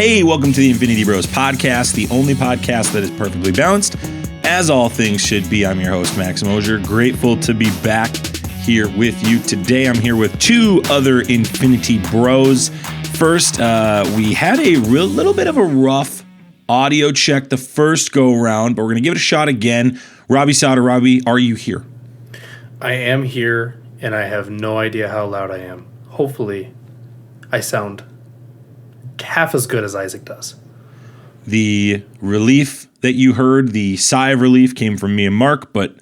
Hey, welcome to the Infinity Bros podcast, the only podcast that is perfectly balanced, as all things should be. I'm your host, Max Mosier. Grateful to be back here with you today. I'm here with two other Infinity Bros. First, we had a little bit of a rough audio check the first go around, but we're going to give it a shot again. Robbie Sauter. Robbie, are you here? I am here, and I have no idea how loud I am. Hopefully, I sound half as good as Isaac does. The relief that you heard, the sigh of relief, came from me and Mark, but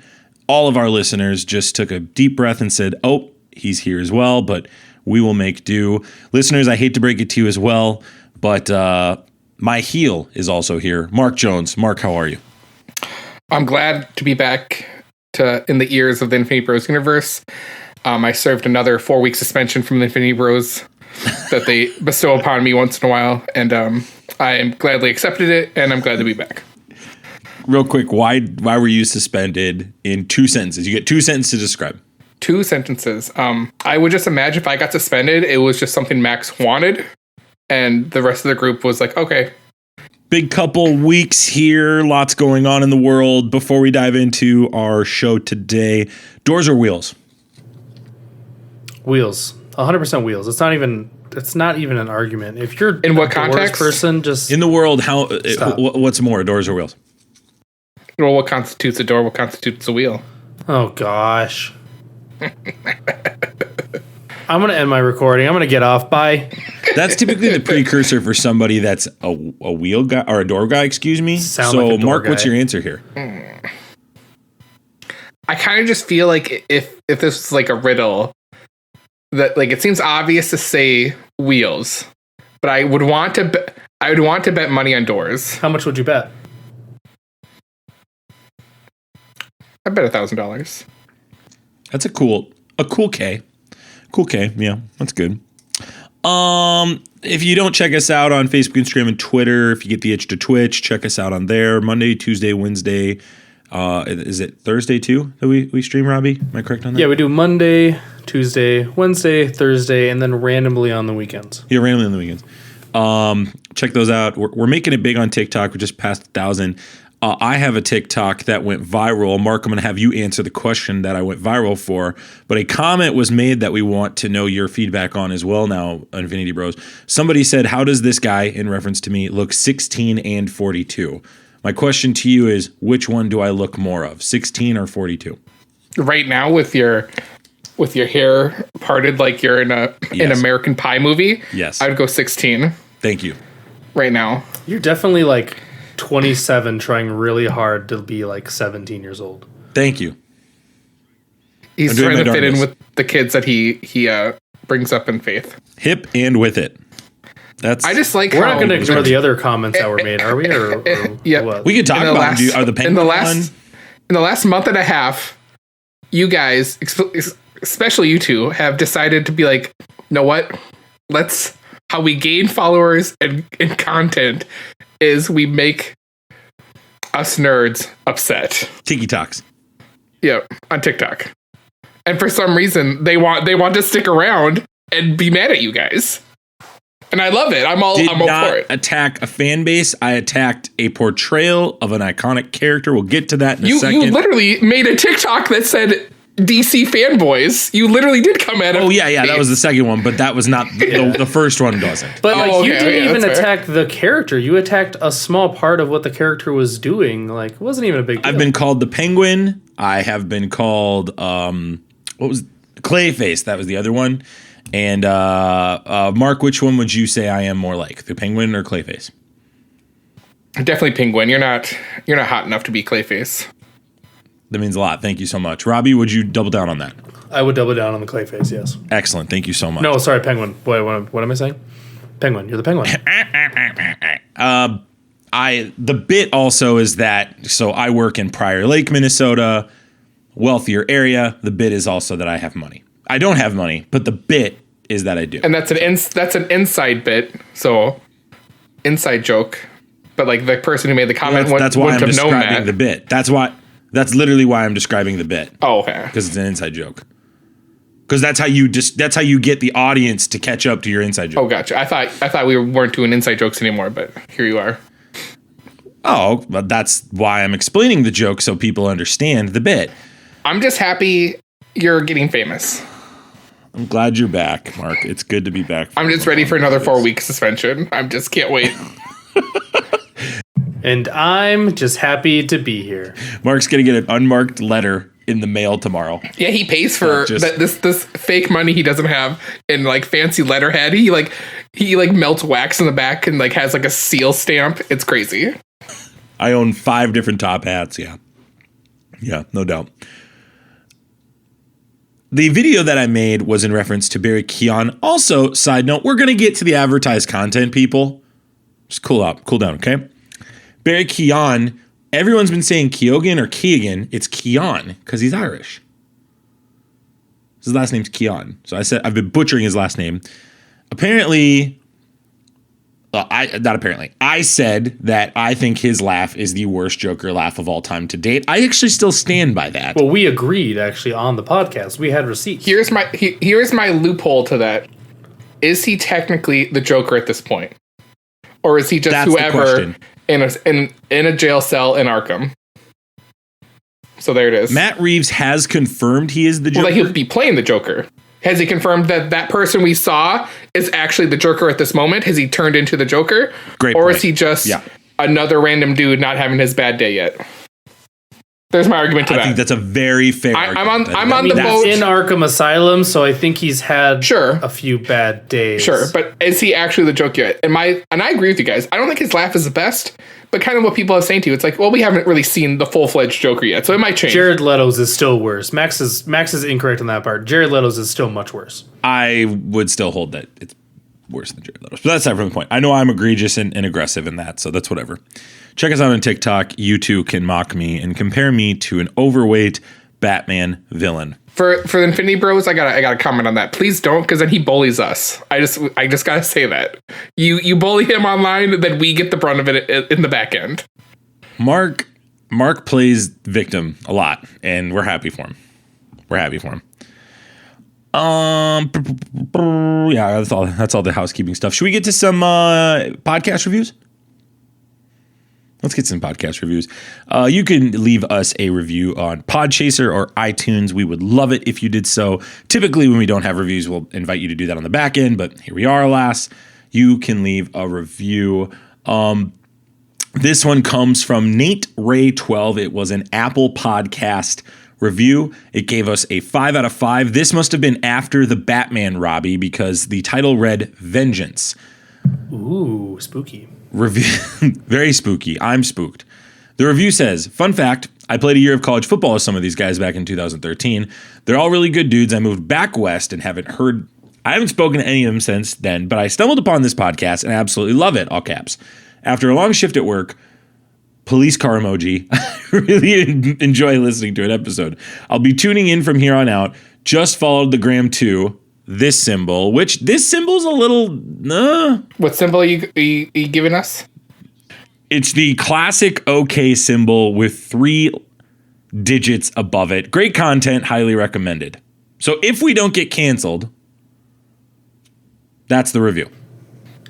all of our listeners just took a deep breath and said, oh, he's here as well, but we will make do. Listeners, I hate to break it to you as well, but my heel is also here. Mark Jones. Mark, how are you? I'm glad to be back in the ears of the Infinity Bros universe. I served another 4-week suspension from the Infinity Bros that they bestow upon me once in a while, and I am gladly accepted it, and I'm glad to be back. Real quick, why were you suspended in 2 sentences? You get 2 sentences to describe. 2 sentences. I would just imagine if I got suspended, it was just something Max wanted, and the rest of the group was like, okay. Big couple weeks here, lots going on in the world. Before we dive into our show today, doors or wheels? Wheels. 100% wheels. It's not even an argument. If you're in what context person, just in the world, what's more, doors or wheels? Well, what constitutes a door? What constitutes a wheel? Oh gosh. I'm gonna end my recording. I'm gonna get off. Bye. That's typically the precursor for somebody that's a wheel guy or a door guy. Excuse me. So, Mark, what's your answer here? I kind of just feel like if this was like a riddle, that like it seems obvious to say wheels, but I would want to bet money on doors. How much would you bet? I bet $1,000. That's a cool K. Cool K. Yeah, that's good. If you don't check us out on Facebook, Instagram, and Twitter, if you get the itch to Twitch, check us out on there. Monday, Tuesday, Wednesday. Is it Thursday too that we stream, Robbie? Am I correct on that? Yeah, we do Monday, Tuesday, Wednesday, Thursday, and then randomly on the weekends. Yeah, randomly on the weekends. Check those out. We're making it big on TikTok. We just passed 1,000. I have a TikTok that went viral. Mark, I'm going to have you answer the question that I went viral for. But a comment was made that we want to know your feedback on as well now, Infinity Bros. Somebody said, how does this guy, in reference to me, look 16 and 42? My question to you is, which one do I look more of, 16 or 42? Right now, with your hair parted like you're in an American Pie movie, yes, I would go 16. Thank you. Right now. You're definitely like 27 trying really hard to be like 17 years old. Thank you. He's trying to fit in with the kids that he brings up in faith. Hip and with it. I just like. We're not going to ignore the other comments that were made, are we? Or yeah, what? We could talk about are the penguin in the last month and a half. You guys, especially you two, have decided to be like, you know what? How we gain followers and content is we make us nerds upset. Tiki Talks. Yeah, on TikTok. And for some reason, they want to stick around and be mad at you guys. And I love it. I'm all for it. Did not attack a fan base. I attacked a portrayal of an iconic character. We'll get to that in a second. You literally made a TikTok that said DC fanboys. You literally did come at it. Oh, yeah. That was the second one, but that was not the first one doesn't. But you didn't even attack the character. You attacked a small part of what the character was doing. Like, it wasn't even a big deal. I've been called the Penguin. I have been called, Clayface. That was the other one. And Mark, which one would you say I am more like, the Penguin or Clayface? Definitely Penguin. You're not hot enough to be Clayface. That means a lot. Thank you so much. Robbie, would you double down on that? I would double down on the Clayface, yes. Excellent. Thank you so much. No, sorry, Penguin. What am I saying? Penguin. You're the Penguin. The bit also is that, so I work in Prior Lake, Minnesota, wealthier area. The bit is also that I have money. I don't have money, but the bit is that I do. And that's an inside bit, so inside joke. But like the person who made the comment that's why wouldn't I'm have known describing that. the bit. That's literally why I'm describing the bit. Oh, okay. Because it's an inside joke. because that's how you get the audience to catch up to your inside joke. Oh, gotcha. I thought we weren't doing inside jokes anymore, but here you are. Oh, but that's why I'm explaining the joke so people understand the bit. I'm just happy you're getting famous. I'm glad you're back, Mark. It's good to be back. I'm just ready for another 4-week suspension. I'm just can't wait. And I'm just happy to be here. Mark's gonna get an unmarked letter in the mail tomorrow. Yeah, he pays for this fake money he doesn't have in like fancy letterhead. He melts wax in the back and like has like a seal stamp. It's crazy. I own 5 different top hats. Yeah, no doubt. The video that I made was in reference to Barry Keoghan. Also, side note, we're gonna get to the advertised content, people. Just cool down, okay? Barry Keoghan. Everyone's been saying Keoghan or Keegan. It's Keoghan because he's Irish. His last name's Keoghan. So I've been butchering his last name. Apparently, I said that I think his laugh is the worst Joker laugh of all time to date. I actually still stand by that. Well, we agreed actually on the podcast. We had receipts. Here's my loophole to that. Is he technically the Joker at this point, or is he just whoever in a jail cell in Arkham? So there it is. Matt Reeves has confirmed he is the Joker. Well, he'll be playing the Joker. Has he confirmed that person we saw is actually the Joker at this moment? Has he turned into the Joker? Great Or point. is he just another random dude not having his bad day yet? There's my argument to that. I think that's a very fair argument. I'm on the boat. In Arkham Asylum, so I think he's had Sure. a few bad days. Sure, but is he actually the Joker yet? And I agree with you guys. I don't think his laugh is the best, but kind of what people are saying to you. It's like, well, we haven't really seen the full-fledged Joker yet, so it might change. Jared Leto's is still worse. Max is incorrect on that part. Jared Leto's is still much worse. I would still hold that it's worse than Jared Leto's. But that's not from the point. I know I'm egregious and aggressive in that, so that's whatever. Check us out on TikTok. You too can mock me and compare me to an overweight Batman villain. For the Infinity Bros, I gotta comment on that. Please don't, because then he bullies us. I just gotta say that. You bully him online, then we get the brunt of it in the back end. Mark plays victim a lot, and we're happy for him. Yeah, that's all the housekeeping stuff. Should we get to some podcast reviews? Let's get some podcast reviews. You can leave us a review on Podchaser or iTunes. We would love it if you did so. Typically, when we don't have reviews, we'll invite you to do that on the back end, but here we are, alas. You can leave a review. This one comes from Nate Ray 12. It was an Apple Podcast review. It gave us a 5 out of 5. This must have been after the Batman Robbie because the title read Vengeance. Ooh, spooky. Review very spooky. I'm spooked. The review says, fun fact, I played a year of college football with some of these guys back in 2013. They're all really good dudes. I moved back west and I haven't spoken to any of them since then, but I stumbled upon this podcast and I absolutely love it, all caps. After a long shift at work, police car emoji, I really enjoy listening to an episode. I'll be tuning in from here on out. Just followed the gram too. This symbol, which this symbol's a little... What symbol are you giving us? It's the classic OK symbol with 3 digits above it. Great content, highly recommended. So if we don't get canceled, that's the review.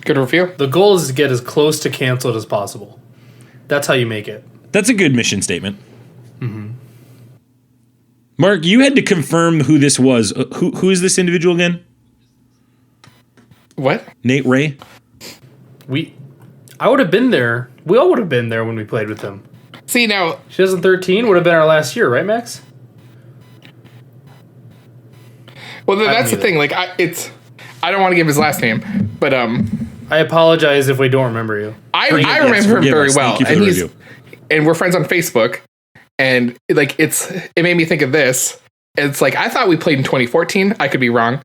Good review. The goal is to get as close to canceled as possible. That's how you make it. That's a good mission statement. Mm-hmm. Mark, you had to confirm who this was. Who is this individual again? What? Nate Ray? I would have been there. We all would have been there when we played with him. See, now... 2013 would have been our last year, right, Max? Well, that's the thing. Like, I don't want to give his last name, but I apologize if we don't remember you. I remember him very well, and we're friends on Facebook. And like it made me think of this. It's like I thought we played in 2014. I could be wrong.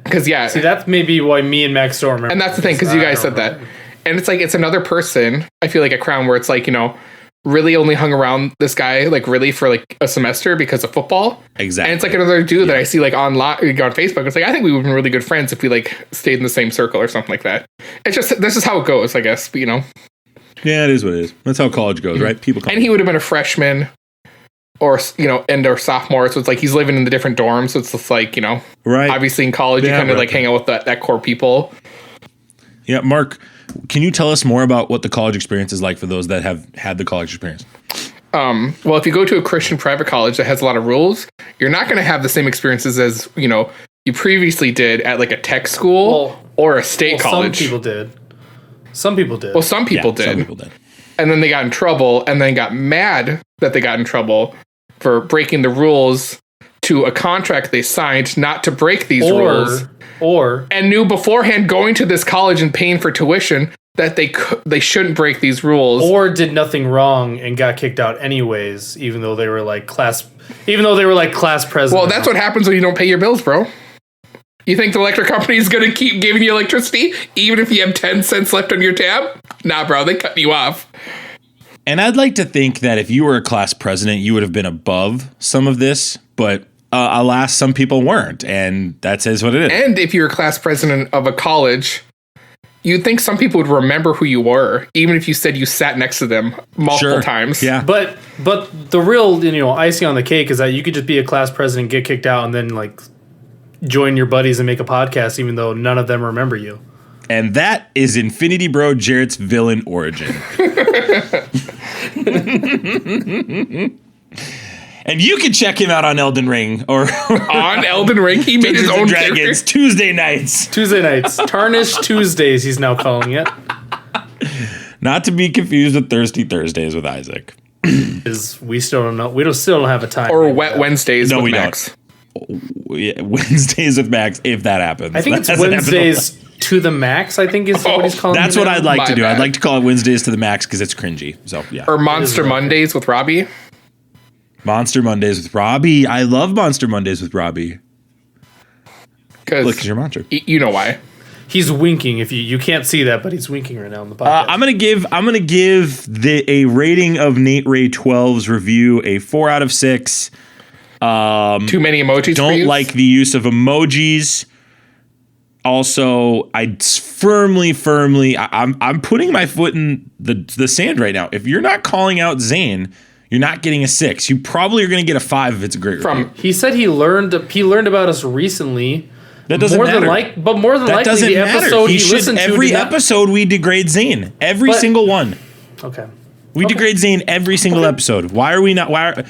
Because see, that's maybe why me and Max don't remember. And that's the thing, because you guys said that. And it's like it's another person. I feel like at Crown where it's like, really only hung around this guy like really for like a semester because of football. Exactly. And it's like another dude that I see like online on Facebook. It's like I think we would have been really good friends if we like stayed in the same circle or something like that. It's just this is how it goes, I guess. But Yeah, it is what it is. That's how college goes, right? People come. And he would have been a freshman or end or sophomore. So it's like he's living in the different dorms. So it's just like, Right. Obviously in college, you kind of like hang out with that core people. Yeah, Mark, can you tell us more about what the college experience is like for those that have had the college experience? Well, if you go to a Christian private college that has a lot of rules, you're not going to have the same experiences as, you previously did at like a tech school or a state college. Some people did. Some people did. Well, some people did. Some people did. And then they got in trouble and then got mad that they got in trouble for breaking the rules to a contract they signed not to break these rules. And knew beforehand going to this college and paying for tuition that they shouldn't break these rules. Or did nothing wrong and got kicked out anyways, even though they were like class president. Well, that's what happens when you don't pay your bills, bro. You think the electric company is going to keep giving you electricity even if you have 10 cents left on your tab? Nah, bro, they cut you off. And I'd like to think that if you were a class president, you would have been above some of this, but alas, some people weren't, and that says what it is. And if you're a class president of a college, you'd think some people would remember who you were, even if you said you sat next to them multiple times. Yeah. But the real icing on the cake is that you could just be a class president, get kicked out, and then like join your buddies and make a podcast, even though none of them remember you. And that is Infinity Bro Jarrett's villain origin. And you can check him out on Elden Ring or on Elden Ring. He made his own Dragons character. Tuesday nights. Tarnished Tuesdays. He's now calling it. Not to be confused with Thirsty Thursdays with Isaac. We still don't know. Still don't have a time. Or Wet Wednesdays with Max. Yeah, Wednesdays with Max, if that happens. I think it's Wednesdays to the max, I think is what he's calling it. That's what I'd like to do. Bad. I'd like to call it Wednesdays to the max because it's cringy. So yeah. Or Monster Mondays with Robbie. Monster Mondays with Robbie. I love Monster Mondays with Robbie. Look, it's your monster. You know why. He's winking. If you can't see that, but he's winking right now on the podcast. I'm gonna give a rating of Nate Ray 12's review a 4 out of 6. Too many emojis. Don't like the use of emojis. Also, I firmly, I'm putting my foot in the sand right now. If you're not calling out Zane, you're not getting a 6. You probably are going to get a 5 if it's a great review. He said he learned about us recently. That doesn't matter. But more than likely, the episode he listened to. Every episode we degrade Zane. Every single one. Okay. We degrade Zane every single episode. Why are we not?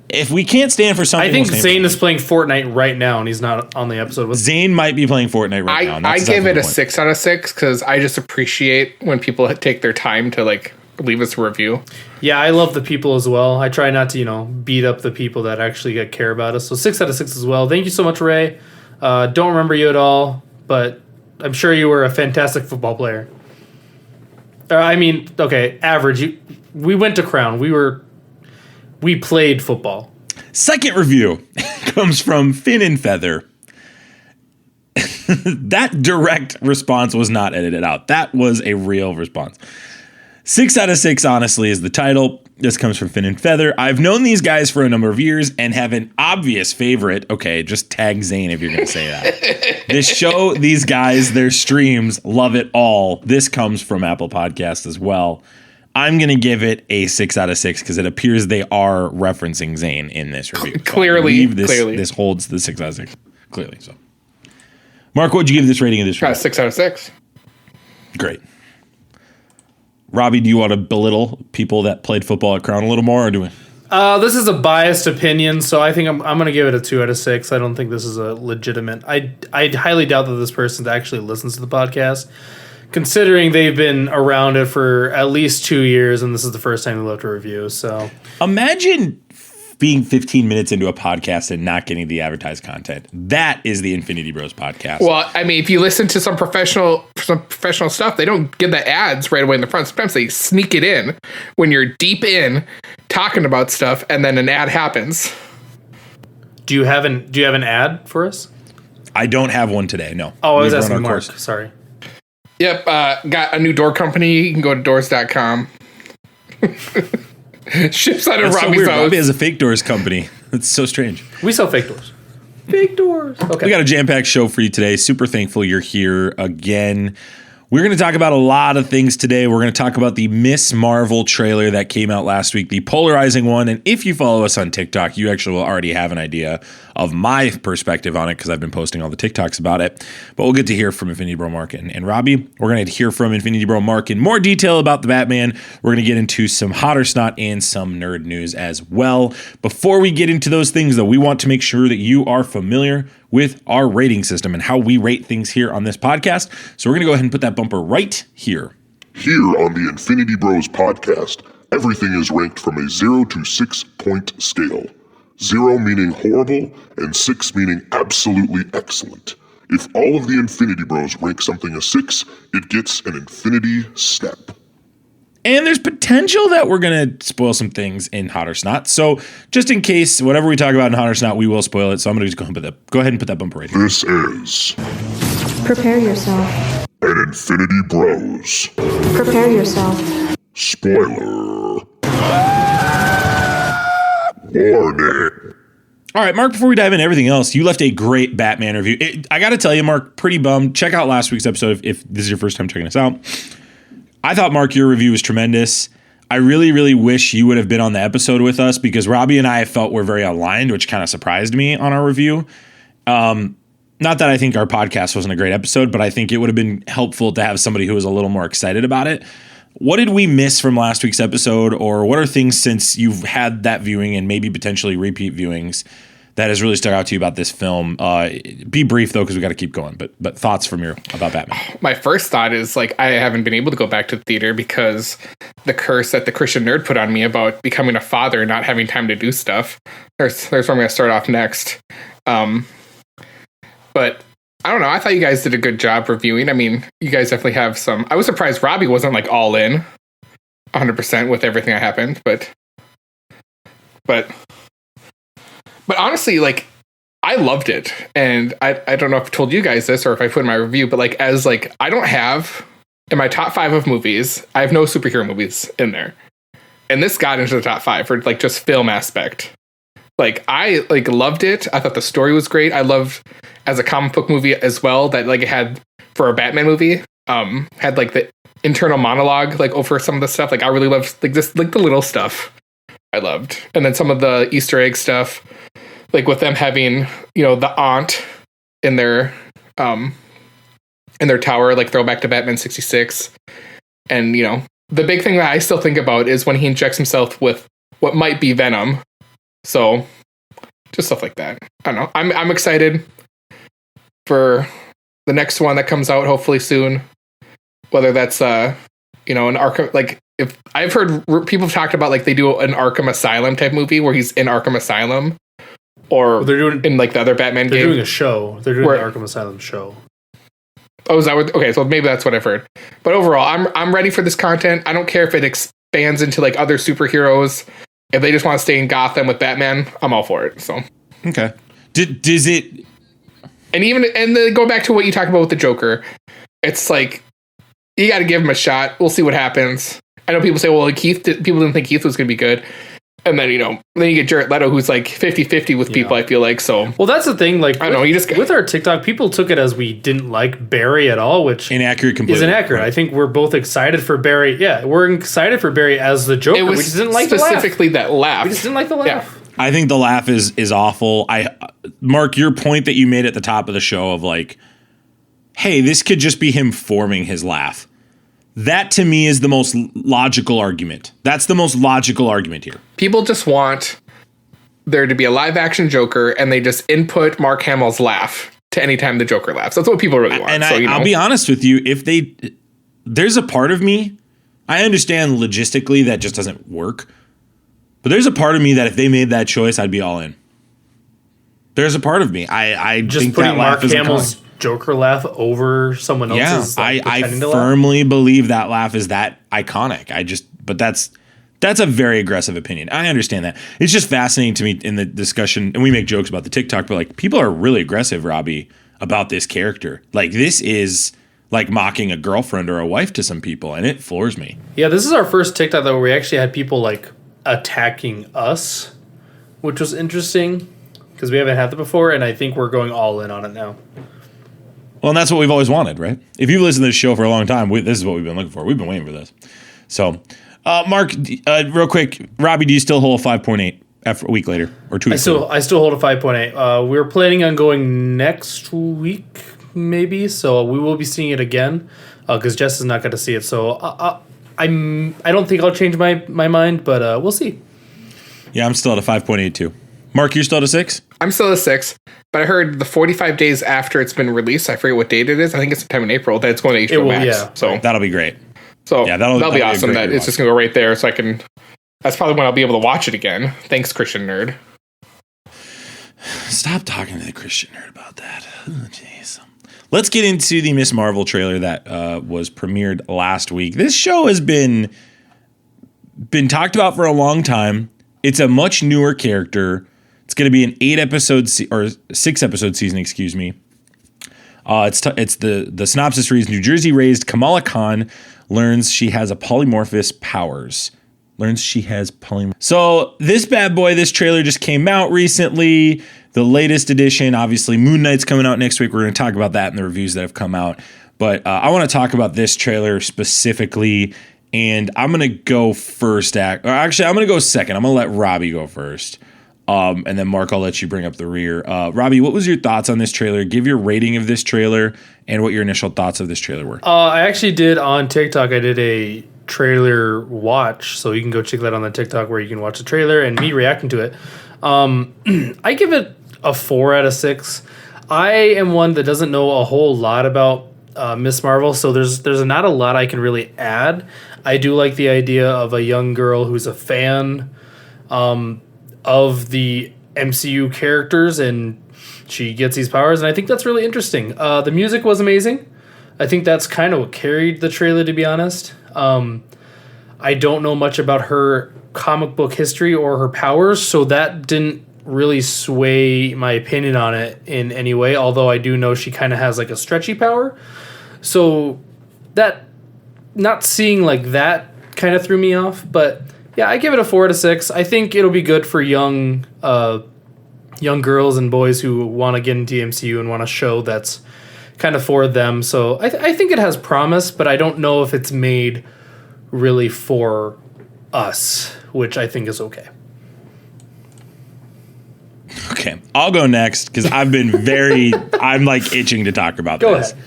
If we can't stand for something, I think Zane is playing Fortnite right now, and he's not on the episode with. Zane might be playing Fortnite right now. I give it a 6 out of 6 because I just appreciate when people take their time to like leave us a review. Yeah, I love the people as well. I try not to, beat up the people that actually care about us. So 6 out of 6 as well. Thank you so much, Ray. Don't remember you at all, but I'm sure you were a fantastic football player. Average. We went to Crown. We played football. Second review comes from Fin and Feather. That direct response was not edited out. That was a real response. 6 out of 6, honestly, is the title. This comes from Fin and Feather. I've known these guys for a number of years and have an obvious favorite. Okay, just tag Zane if you're going to say that. This show, these guys, their streams, love it all. This comes from Apple Podcasts as well. I'm going to give it a 6 out of 6 because it appears they are referencing Zane in this review. So clearly. This holds the 6 out of 6. Clearly. So, Mark, what'd you give this rating of this review? 6 out of 6. Great. Robbie, do you want to belittle people that played football at Crown a little more, or do we? This is a biased opinion, so I think I'm going to give it a 2 out of 6. I don't think this is a legitimate. I highly doubt that this person actually listens to the podcast, considering they've been around it for at least 2 years, and this is the first time they left a review. So imagine being 15 minutes into a podcast and not getting the advertised content. That is the Infinity Bros podcast. Well, I mean, if you listen to some professional stuff, they don't get the ads right away in the front. Sometimes they sneak it in when you're deep in talking about stuff, and then an ad happens. Do you have an ad for us? I don't have one today. No. Oh, I was asking Mark. Sorry. Yep, got a new door company. You can go to doors.com. Ships out of That's Robbie's so weird. house. Robbie has a fake doors company. It's so strange. We sell fake doors. Fake doors. Okay. We got a jam-packed show for you today. Super thankful you're here again. We're going to talk about a lot of things today. We're going to talk about the Miss Marvel trailer that came out last week, the polarizing one. And if you follow us on TikTok, you actually will already have an idea of my perspective on it because I've been posting all the TikToks about it. But we'll get to hear from Infinity Bro Mark and Robbie. We're going to hear from Infinity Bro Mark in more detail about the Batman. We're going to get into some hot or snot and some nerd news as well. Before we get into those things, though, we want to make sure that you are familiar with our rating system and how we rate things here on this podcast. So we're going to go ahead and put that bumper right here. Here on the Infinity Bros podcast, everything is ranked from a 0 to 6 point scale. 0 meaning horrible and 6 meaning absolutely excellent. If all of the Infinity Bros rank something a 6, it gets an Infinity Snap. And there's potential that we're going to spoil some things in Hot or Snot. So just in case, whatever we talk about in Hot or Snot, we will spoil it. So I'm going to just go ahead and put that bumper right here. This is Prepare yourself. an Infinity Bros Prepare yourself. spoiler warning. All right, Mark, before we dive into everything else, you left a great Batman review. I got to tell you, Mark, pretty bummed. Check out last week's episode if this is your first time checking us out. I thought, Mark, your review was tremendous. I really, really wish you would have been on the episode with us because Robbie and I felt we're very aligned, which kind of surprised me on our review. Not that I think our podcast wasn't a great episode, but I think it would have been helpful to have somebody who was a little more excited about it. What did we miss from last week's episode, or what are things since you've had that viewing and maybe potentially repeat viewings that has really stuck out to you about this film? Be brief, though, because we got to keep going. But thoughts from about Batman. My first thought is like I haven't been able to go back to the theater because the curse that the Christian nerd put on me about becoming a father and not having time to do stuff. There's where I'm going to start off next. But I don't know. I thought you guys did a good job reviewing. I mean, you guys definitely have some. I was surprised Robbie wasn't like all in 100% with everything that happened. But honestly, like, I loved it. And I don't know if I told you guys this or if I put in my review, but like, as like, I don't have in my top 5 of movies, I have no superhero movies in there. And this got into the top 5 for like just film aspect. Like, I like loved it. I thought the story was great. I loved as a comic book movie as well that like it had for a Batman movie, had like the internal monologue, like over some of the stuff. Like, I really loved like this, like the little stuff I loved. And then some of the Easter egg stuff, like with them having, you know, the aunt in their tower, like throwback to Batman 66. And, you know, the big thing that I still think about is when he injects himself with what might be venom. So just stuff like that. I don't know. I'm excited for the next one that comes out hopefully soon. Whether that's you know, an Arkham, like if I've heard people have talked about like they do an Arkham Asylum type movie where he's in Arkham Asylum, or they're doing in like the other Batman game. They're doing a show. They're doing the Arkham Asylum show. Oh, is that what? Okay, so maybe that's what I've heard. But overall, I'm ready for this content. I don't care if it expands into like other superheroes. If they just want to stay in Gotham with Batman, I'm all for it. So Okay. Does it? And then go back to what you talked about with the Joker. It's like you got to give him a shot. We'll see what happens. I know people say, well, like people didn't think Keith was going to be good. And then, you know, then you get Jared Leto, who's like 50-50 with people, I feel like. So, well, that's the thing. Like, I don't know. You just with our TikTok, people took it as we didn't like Barry at all, which completely is inaccurate. Right. I think we're both excited for Barry. Yeah, we're excited for Barry as the Joker. We just didn't like specifically that laugh. We just didn't like the laugh. Yeah. I think the laugh is awful. Mark, your point that you made at the top of the show of like, hey, this could just be him forming his laugh. That to me is the most logical argument. That's the most logical argument here. People just want there to be a live action Joker and they just input Mark Hamill's laugh to any time the Joker laughs. That's what people really want. And so, I'll be honest with you, there's a part of me, I understand logistically that just doesn't work. But there's a part of me that if they made that choice, I'd be all in. There's a part of me. I just think putting that laugh Mark Hamill's Joker laugh over someone else's. Yeah, I firmly believe that laugh is that iconic. But that's a very aggressive opinion. I understand that. It's just fascinating to me in the discussion, and we make jokes about the TikTok, but like people are really aggressive, Robbie, about this character. Like this is like mocking a girlfriend or a wife to some people, and it floors me. Yeah, this is our first TikTok though where we actually had people like attacking us, which was interesting because we haven't had that before, and I think we're going all in on it now. Well, and that's what we've always wanted, right? If you've listened to this show for a long time, this is what we've been looking for. We've been waiting for this. So, Mark, real quick, Robbie, do you still hold a 5.8 after a week later or 2 weeks later? I still hold a 5.8. We're planning on going next week, maybe. So we will be seeing it again because Jess is not going to see it. So I don't think I'll change my mind, but we'll see. Yeah, I'm still at a 5.8 too. Mark, you're still at a 6? I'm still at 6, but I heard the 45 days after it's been released, I forget what date it is. I think it's sometime in April that it's going to HBO Max. Yeah. So that'll be great. So yeah, that'll be a awesome. great That it's just going to go right there, so I can. That's probably when I'll be able to watch it again. Thanks, Christian Nerd. Stop talking to the Christian Nerd about that. Oh, jeez. Let's get into the Miss Marvel trailer that was premiered last week. This show has been talked about for a long time. It's a much newer character. It's going to be an 6-episode season, excuse me. It's the synopsis reads: New Jersey-raised Kamala Khan learns she has polymorphous powers. So this bad boy, this trailer just came out recently. The latest edition, obviously, Moon Knight's coming out next week. We're going to talk about that in the reviews that have come out. But I want to talk about this trailer specifically. And I'm going to go first. Actually, I'm going to go second. I'm going to let Robbie go first. And then, Mark, I'll let you bring up the rear. Robbie, what was your thoughts on this trailer? Give your rating of this trailer and what your initial thoughts of this trailer were. I actually did on TikTok. I did a trailer watch, so you can go check that on the TikTok where you can watch the trailer and me reacting to it. I give it a 4 out of 6. I am one that doesn't know a whole lot about Miss Marvel, so there's not a lot I can really add. I do like the idea of a young girl who's a fan of the MCU characters, and she gets these powers, and I think that's really interesting. The music was amazing. I think that's kind of what carried the trailer, to be honest. I don't know much about her comic book history or her powers, so that didn't really sway my opinion on it in any way, although I do know she kind of has like a stretchy power. So that, not seeing like that kind of threw me off, but yeah, I give it a 4 out of 6. I think it'll be good for young girls and boys who want to get into the MCU and want a show that's kind of for them. So I think it has promise, but I don't know if it's made really for us, which I think is okay. Okay, I'll go next because I've been I'm like itching to talk about Go this. ahead.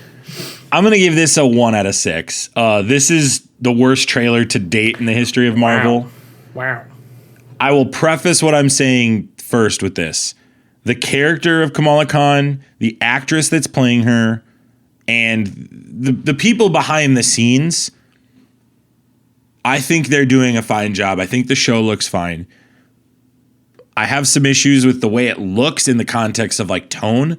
I'm going to give this a 1 out of 6. This is the worst trailer to date in the history of Marvel. Wow. I will preface what I'm saying first with this. The character of Kamala Khan, the actress that's playing her, and the people behind the scenes, I think they're doing a fine job. I think the show looks fine. I have some issues with the way it looks in the context of like tone,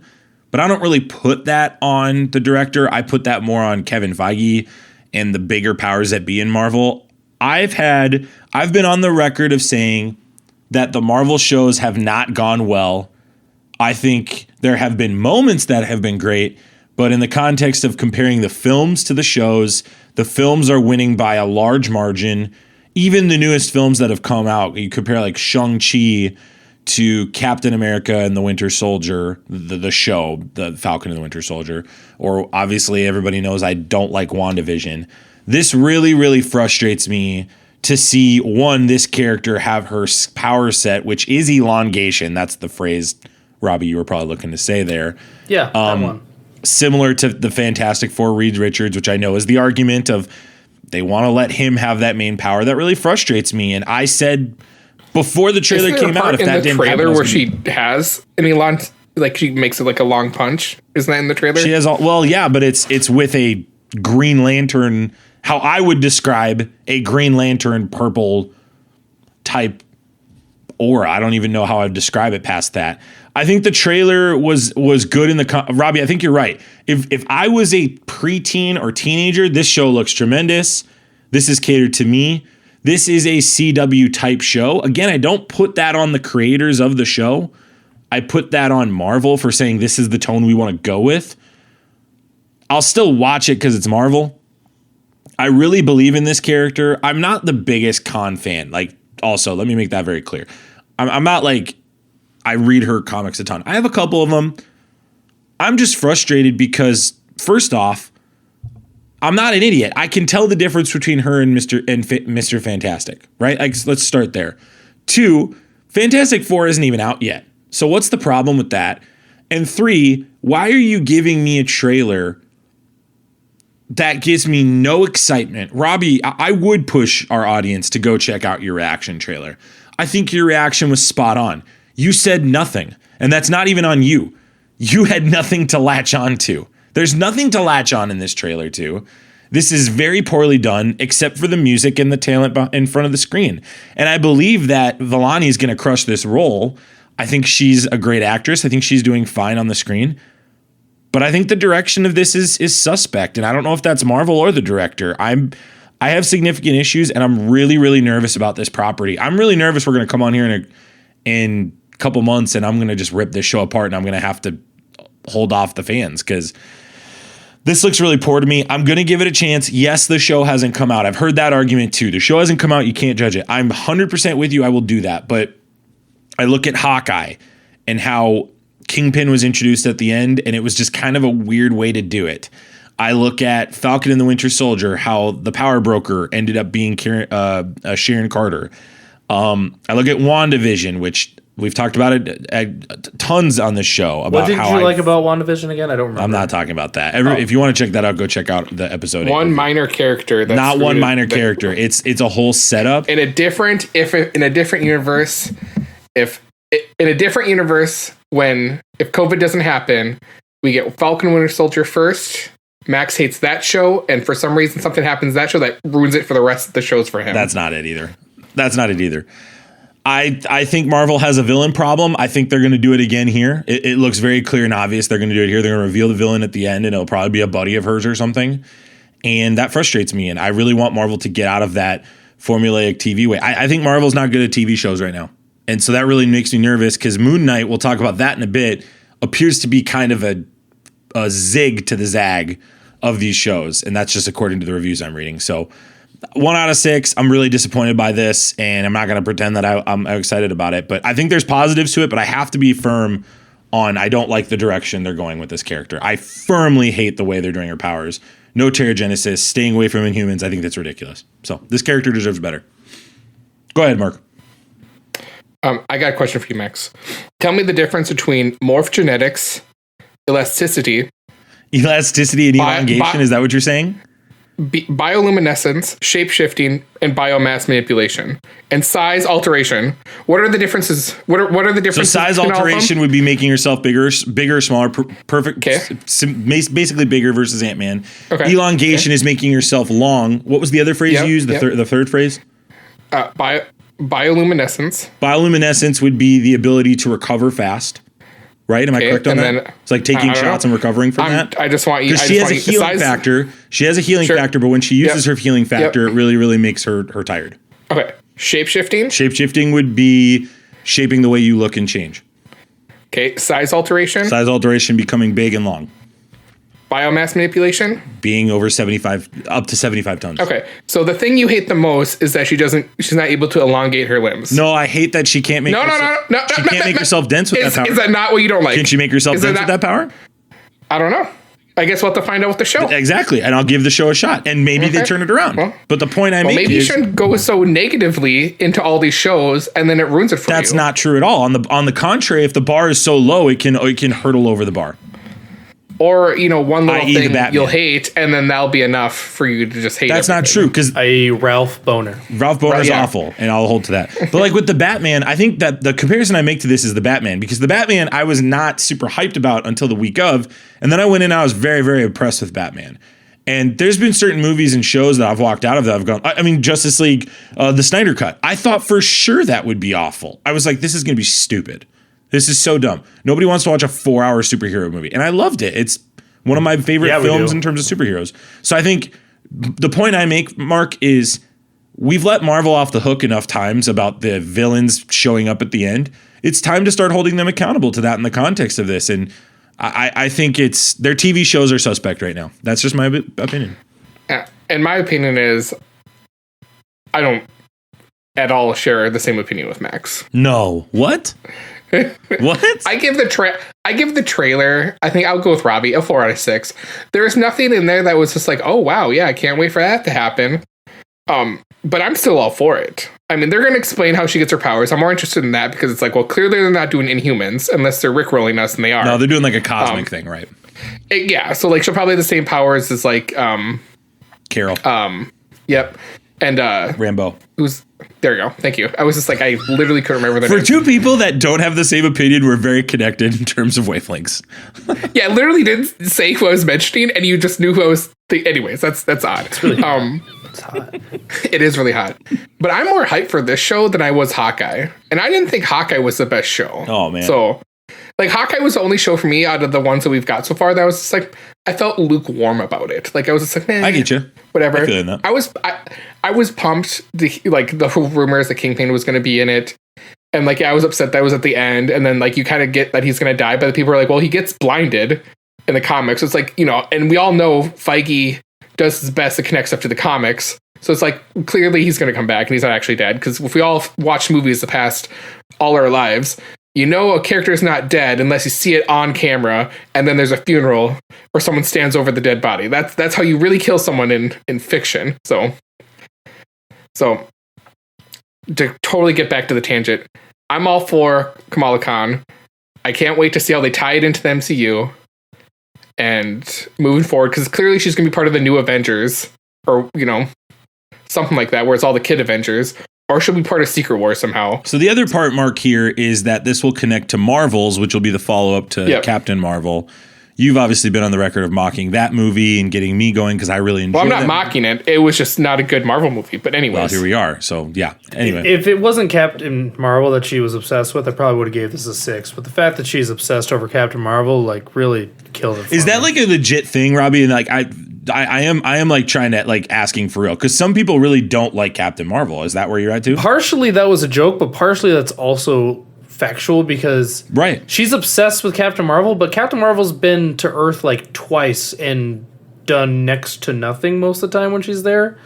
but I don't really put that on the director. I put that more on Kevin Feige and the bigger powers that be in Marvel. I've been on the record of saying that the Marvel shows have not gone well. I think there have been moments that have been great, but in the context of comparing the films to the shows, the films are winning by a large margin. Even the newest films that have come out, you compare like Shang-Chi to Captain America and the Winter Soldier, the show, the Falcon and the Winter Soldier, or obviously everybody knows I don't like WandaVision. This really, really frustrates me to see, one, this character have her power set, which is elongation. That's the phrase, Robbie, you were probably looking to say there. Yeah, that one. Similar to the Fantastic Four Reed Richards, which I know is the argument of they want to let him have that main power. That really frustrates me. And I said before the trailer came out, if that didn't happen, trailer where she has any long, like she makes it like a long punch. Isn't that in the trailer? She has but it's with a Green Lantern, how I would describe a Green Lantern purple type aura. I don't even know how I'd describe it past that. I think the trailer was good in the Robbie, I think you're right. If I was a preteen or teenager, this show looks tremendous. This is catered to me. This is a CW type show. Again, I don't put that on the creators of the show. I put that on Marvel for saying this is the tone we want to go with. I'll still watch it because it's Marvel. I really believe in this character. I'm not the biggest Khan fan. Like, also, let me make that very clear. I'm not like, I read her comics a ton. I have a couple of them. I'm just frustrated because first off, I'm not an idiot. I can tell the difference between her and Mr. Fantastic, right? Like, let's start there. 2, Fantastic Four isn't even out yet. So what's the problem with that? And 3, why are you giving me a trailer that gives me no excitement? Robbie, I would push our audience to go check out your reaction trailer. I think your reaction was spot on. You said nothing, and that's not even on you. You had nothing to latch on to. There's nothing to latch on in this trailer too. This is very poorly done, except for the music and the talent in front of the screen. And I believe that Vellani is going to crush this role. I think she's a great actress. I think she's doing fine on the screen. But I think the direction of this is suspect. And I don't know if that's Marvel or the director. I have significant issues, and I'm really, really nervous about this property. I'm really nervous we're going to come on here in a couple months, and I'm going to just rip this show apart, and I'm going to have to hold off the fans because this looks really poor to me. I'm going to give it a chance. Yes, the show hasn't come out. I've heard that argument too. The show hasn't come out. You can't judge it. I'm 100% with you. I will do that. But I look at Hawkeye and how Kingpin was introduced at the end, and it was just kind of a weird way to do it. I look at Falcon and the Winter Soldier, how the power broker ended up being Sharon Carter. I look at WandaVision, which we've talked about it tons on this show. About what did you like about WandaVision again? I don't remember. I'm not talking about that. If you want to check that out, go check out the episode. One minor character. That's not one minor character. It's a whole setup. In a different universe, if COVID doesn't happen, we get Falcon Winter Soldier first. Max hates that show, and for some reason something happens to that show that ruins it for the rest of the shows for him. That's not it either. I think Marvel has a villain problem. I think they're going to do it again here. It looks very clear and obvious they're going to do it here. They're going to reveal the villain at the end, and it'll probably be a buddy of hers or something. And that frustrates me, and I really want Marvel to get out of that formulaic TV way. I think Marvel's not good at TV shows right now. And so that really makes me nervous because Moon Knight, we'll talk about that in a bit, appears to be kind of a zig to the zag of these shows. And that's just according to the reviews I'm reading. So 1 out of 6, I'm really disappointed by this, and I'm not going to pretend that I'm excited about it. But I think there's positives to it, but I have to be firm on I don't like the direction they're going with this character. I firmly hate the way they're doing her powers. No Terrigenesis, staying away from Inhumans. I think that's ridiculous. So this character deserves better. Go ahead, Mark. I got a question for you, Max. Tell me the difference between morph genetics, elasticity, and elongation. Is that what you're saying? Bioluminescence, shape-shifting, and biomass manipulation, and size alteration. What are the differences? What are the differences? So size alteration would be making yourself bigger, smaller, perfect. Okay. Basically bigger versus Ant-Man. Okay. Elongation is making yourself long. What was the other phrase you used? The third phrase? Bioluminescence. Bioluminescence would be the ability to recover fast. Right? Am I correct on that? It's like taking shots and recovering from that. I just want you. Because she has a healing factor. She has a healing factor, but when she uses her healing factor, it really, really makes her tired. Okay. Shape-shifting? Shape-shifting would be shaping the way you look and change. Okay. Size alteration? Size alteration, becoming big and long. Biomass manipulation? Being over 75, up to 75 tons. Okay. So the thing you hate the most is that she's not able to elongate her limbs. No, I hate that she can't make she can't make herself dense with that power. Is that not what you don't like? Can she make herself dense with that power? I don't know. I guess we'll have to find out with the show. Exactly. And I'll give the show a shot. And maybe they turn it around. Well, but the point I make maybe you shouldn't go so negatively into all these shows and then it ruins it for you. That's not true at all. On the contrary, if the bar is so low, it can hurtle over the bar. Or, one little thing you'll hate, and then that'll be enough for you to just hate That's everything. Not true, because Ralph Boner. Ralph Boner's awful, and I'll hold to that. But like with the Batman, I think that the comparison I make to this is the Batman, because the Batman I was not super hyped about until the week of, and then I went in and I was very, very impressed with Batman. And there's been certain movies and shows that I've walked out of that I've gone, I mean, Justice League, the Snyder Cut. I thought for sure that would be awful. I was like, this is going to be stupid. This is so dumb. Nobody wants to watch a 4-hour superhero movie. And I loved it. It's one of my favorite films in terms of superheroes. So I think the point I make, Mark, is we've let Marvel off the hook enough times about the villains showing up at the end. It's time to start holding them accountable to that in the context of this. And I think their TV shows are suspect right now. That's just my opinion. And my opinion is I don't at all share the same opinion with Max. No. What? What? I give the trailer. I think I'll go with Robbie a 4 out of 6. There's nothing in there that was just like, oh wow, yeah, I can't wait for that to happen. But I'm still all for it. I mean, they're going to explain how she gets her powers. I'm more interested in that because it's like, well, clearly they're not doing Inhumans unless they're rickrolling us, and they are. No, they're doing like a cosmic thing, right? Yeah, so like she'll probably have the same powers as like Carol. Yep. And Rambo. There you go. Thank you. I was just like, I literally couldn't remember the For name. two people that don't have the same opinion, we're very connected in terms of wavelengths. Yeah, I literally didn't say who I was mentioning, and you just knew who I was. Anyways, that's odd. It's really It's hot. It is really hot. But I'm more hyped for this show than I was Hawkeye, and I didn't think Hawkeye was the best show. Oh man. So, like, Hawkeye was the only show for me out of the ones that we've got so far that was just like, I felt lukewarm about it. Like, I was just like, I get you. Whatever. I feel that. I was pumped. Like the whole rumors that Kingpin was going to be in it, and like I was upset that was at the end. And then like you kind of get that he's going to die, but the people are like, well, he gets blinded in the comics. So it's like, you know, and we all know Feige does his best to connect stuff to the comics. So it's like clearly he's going to come back and he's not actually dead, because if we all watch movies the past all our lives, you know a character is not dead unless you see it on camera and then there's a funeral or someone stands over the dead body. That's how you really kill someone in fiction. So to totally get back to the tangent, I'm all for Kamala Khan. I can't wait to see how they tie it into the MCU and moving forward, because clearly she's going to be part of the new Avengers, or, you know, something like that, where it's all the kid Avengers. Or she'll be part of Secret Wars somehow. So the other part, Mark, here is that this will connect to Marvels, which will be the follow-up to Captain Marvel. You've obviously been on the record of mocking that movie and getting me going because I really enjoyed it. Well, I'm not mocking it. It was just not a good Marvel movie. But anyways. Well, here we are. So, yeah. Anyway. If it wasn't Captain Marvel that she was obsessed with, I probably would have gave this a 6. But the fact that she's obsessed over Captain Marvel, like, really killed it. Is that like a legit thing, Robbie? And like, I am like trying to like asking for real, because some people really don't like Captain Marvel. Is that where you're at too? Partially that was a joke, but partially that's also factual, because she's obsessed with Captain Marvel, but Captain Marvel's been to Earth like twice and done next to nothing most of the time when she's there.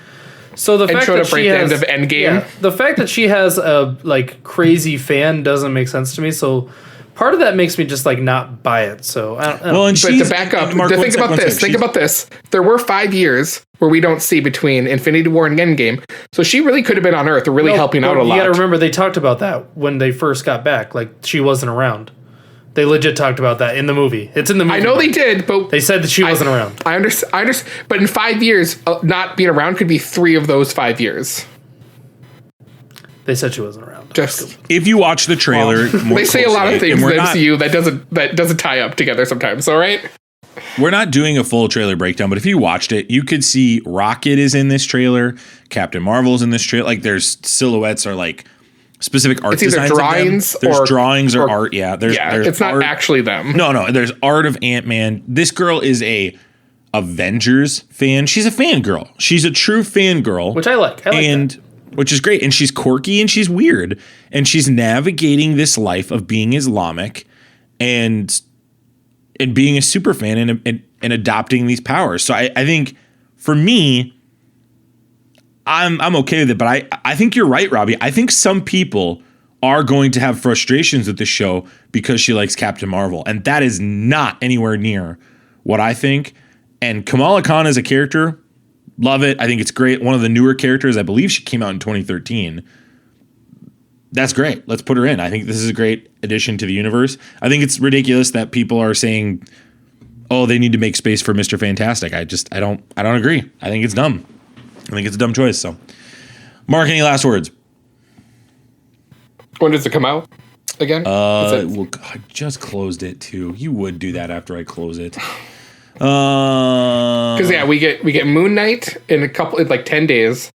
So the fact that she has, the end of Endgame. The fact that she has a like crazy fan doesn't make sense to me. So part of that makes me just like not buy it. So I don't well, and but to back up, think about this. There were 5 years where we don't see between Infinity War and Endgame, so she really could have been on Earth, really helping out a lot. You got to remember, they talked about that when they first got back. Like, she wasn't around. They legit talked about that in the movie. It's in the movie. I know they did, but they said that she wasn't around. I understand. But in 5 years, not being around could be 3 of those 5 years. They said she wasn't around. Just if you watch the trailer, they say a lot of things in the MCU that doesn't tie up together sometimes. All right. We're not doing a full trailer breakdown, but if you watched it, you could see Rocket is in this trailer, Captain Marvel's in this trailer. Like, there's silhouettes or like specific art designs. It's either drawings there's drawings or art. Yeah, there's it's not art. Actually them. No, there's art of Ant-Man. This girl is a Avengers fan. She's a fangirl. She's a true fangirl, which I like. Which is great, and she's quirky and she's weird, and she's navigating this life of being Islamic and being a super fan and adopting these powers. So I think for me, I'm okay with it, but I think you're right, Robbie. I think some people are going to have frustrations with the show because she likes Captain Marvel, and that is not anywhere near what I think. And Kamala Khan as a character, love it. I think it's great. One of the newer characters, I believe she came out in 2013. That's great. Let's put her in. I think this is a great addition to the universe. I think it's ridiculous that people are saying, "Oh, they need to make space for Mr. Fantastic." I don't agree. I think it's dumb. I think it's a dumb choice. So, Mark, any last words? When does it come out again? Well, I just closed it too. You would do that after I close it. Because we get Moon Knight in 10 days.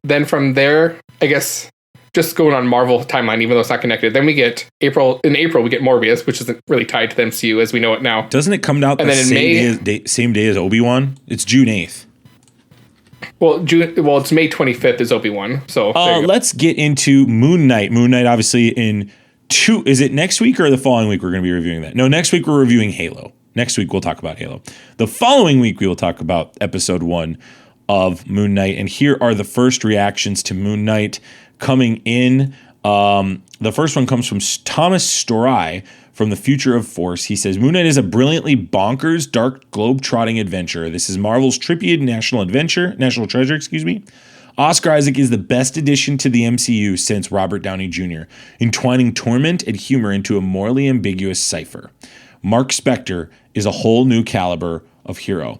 Then from there, I guess, just going on Marvel timeline, even though it's not connected. Then we get April. In April, we get Morbius, which isn't really tied to the MCU as we know it now. Doesn't it come out same day as Obi Wan? It's June 8th. Well, it's May 25th is Obi Wan. So let's get into Moon Knight. Moon Knight, obviously, is it next week or the following week we're going to be reviewing that? No, next week we're reviewing Halo. Next week we'll talk about Halo. The following week we will talk about episode 1 of Moon Knight. And here are the first reactions to Moon Knight coming in. The first one comes from Thomas Story from the Future of Force. He says, Moon Knight is a brilliantly bonkers, dark, globe-trotting adventure. This is Marvel's trippy national treasure. Oscar Isaac is the best addition to the MCU since Robert Downey Jr., entwining torment and humor into a morally ambiguous cipher. Mark Spector is a whole new caliber of hero.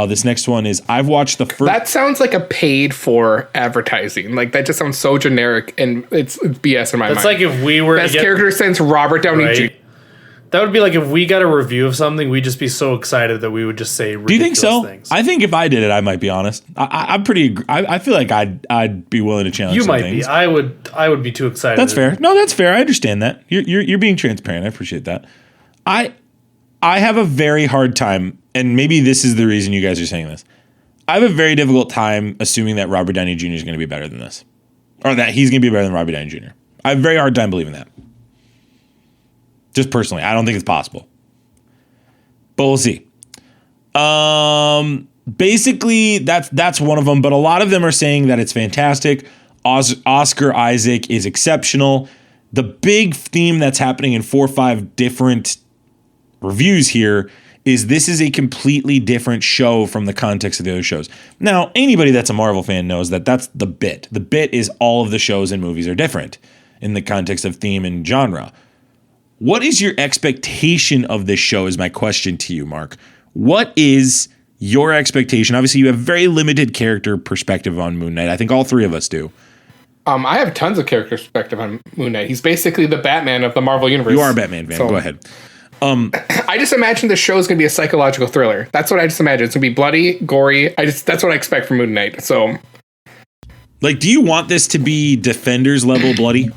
This next one is, I've watched the first... That sounds like a paid for advertising. Like, that just sounds so generic, and it's BS in my mind. It's like if we were... Best character since Robert Downey Jr. That would be like if we got a review of something, we'd just be so excited that we would just say ridiculous Do you think so? things. I think if I did it, I might be honest. I'm pretty... I feel like I'd be willing to challenge You some might things. be. I would be too excited. That's fair. No, that's fair. I understand that. You're being transparent. I appreciate that. I have a very hard time, and maybe this is the reason you guys are saying this. I have a very difficult time assuming that Robert Downey Jr. is going to be better than this. Or that he's going to be better than Robert Downey Jr. I have a very hard time believing that. Just personally. I don't think it's possible. But we'll see. Basically, that's one of them. But a lot of them are saying that it's fantastic. Oscar Isaac is exceptional. The big theme that's happening in 4 or 5 different reviews here is this is a completely different show from the context of the other shows. Now, anybody that's a Marvel fan knows that that's the bit. The bit is all of the shows and movies are different in the context of theme and genre. What is your expectation of this show is my question to you, Mark. What is your expectation? Obviously, you have very limited character perspective on Moon Knight. I think all 3 of us do. I have tons of character perspective on Moon Knight. He's basically the Batman of the Marvel Universe. You are a Batman fan. Go ahead. I just imagine the show is going to be a psychological thriller. That's what I just imagine. It's going to be bloody, gory. That's what I expect from Moon Knight. So, like, do you want this to be Defenders level bloody?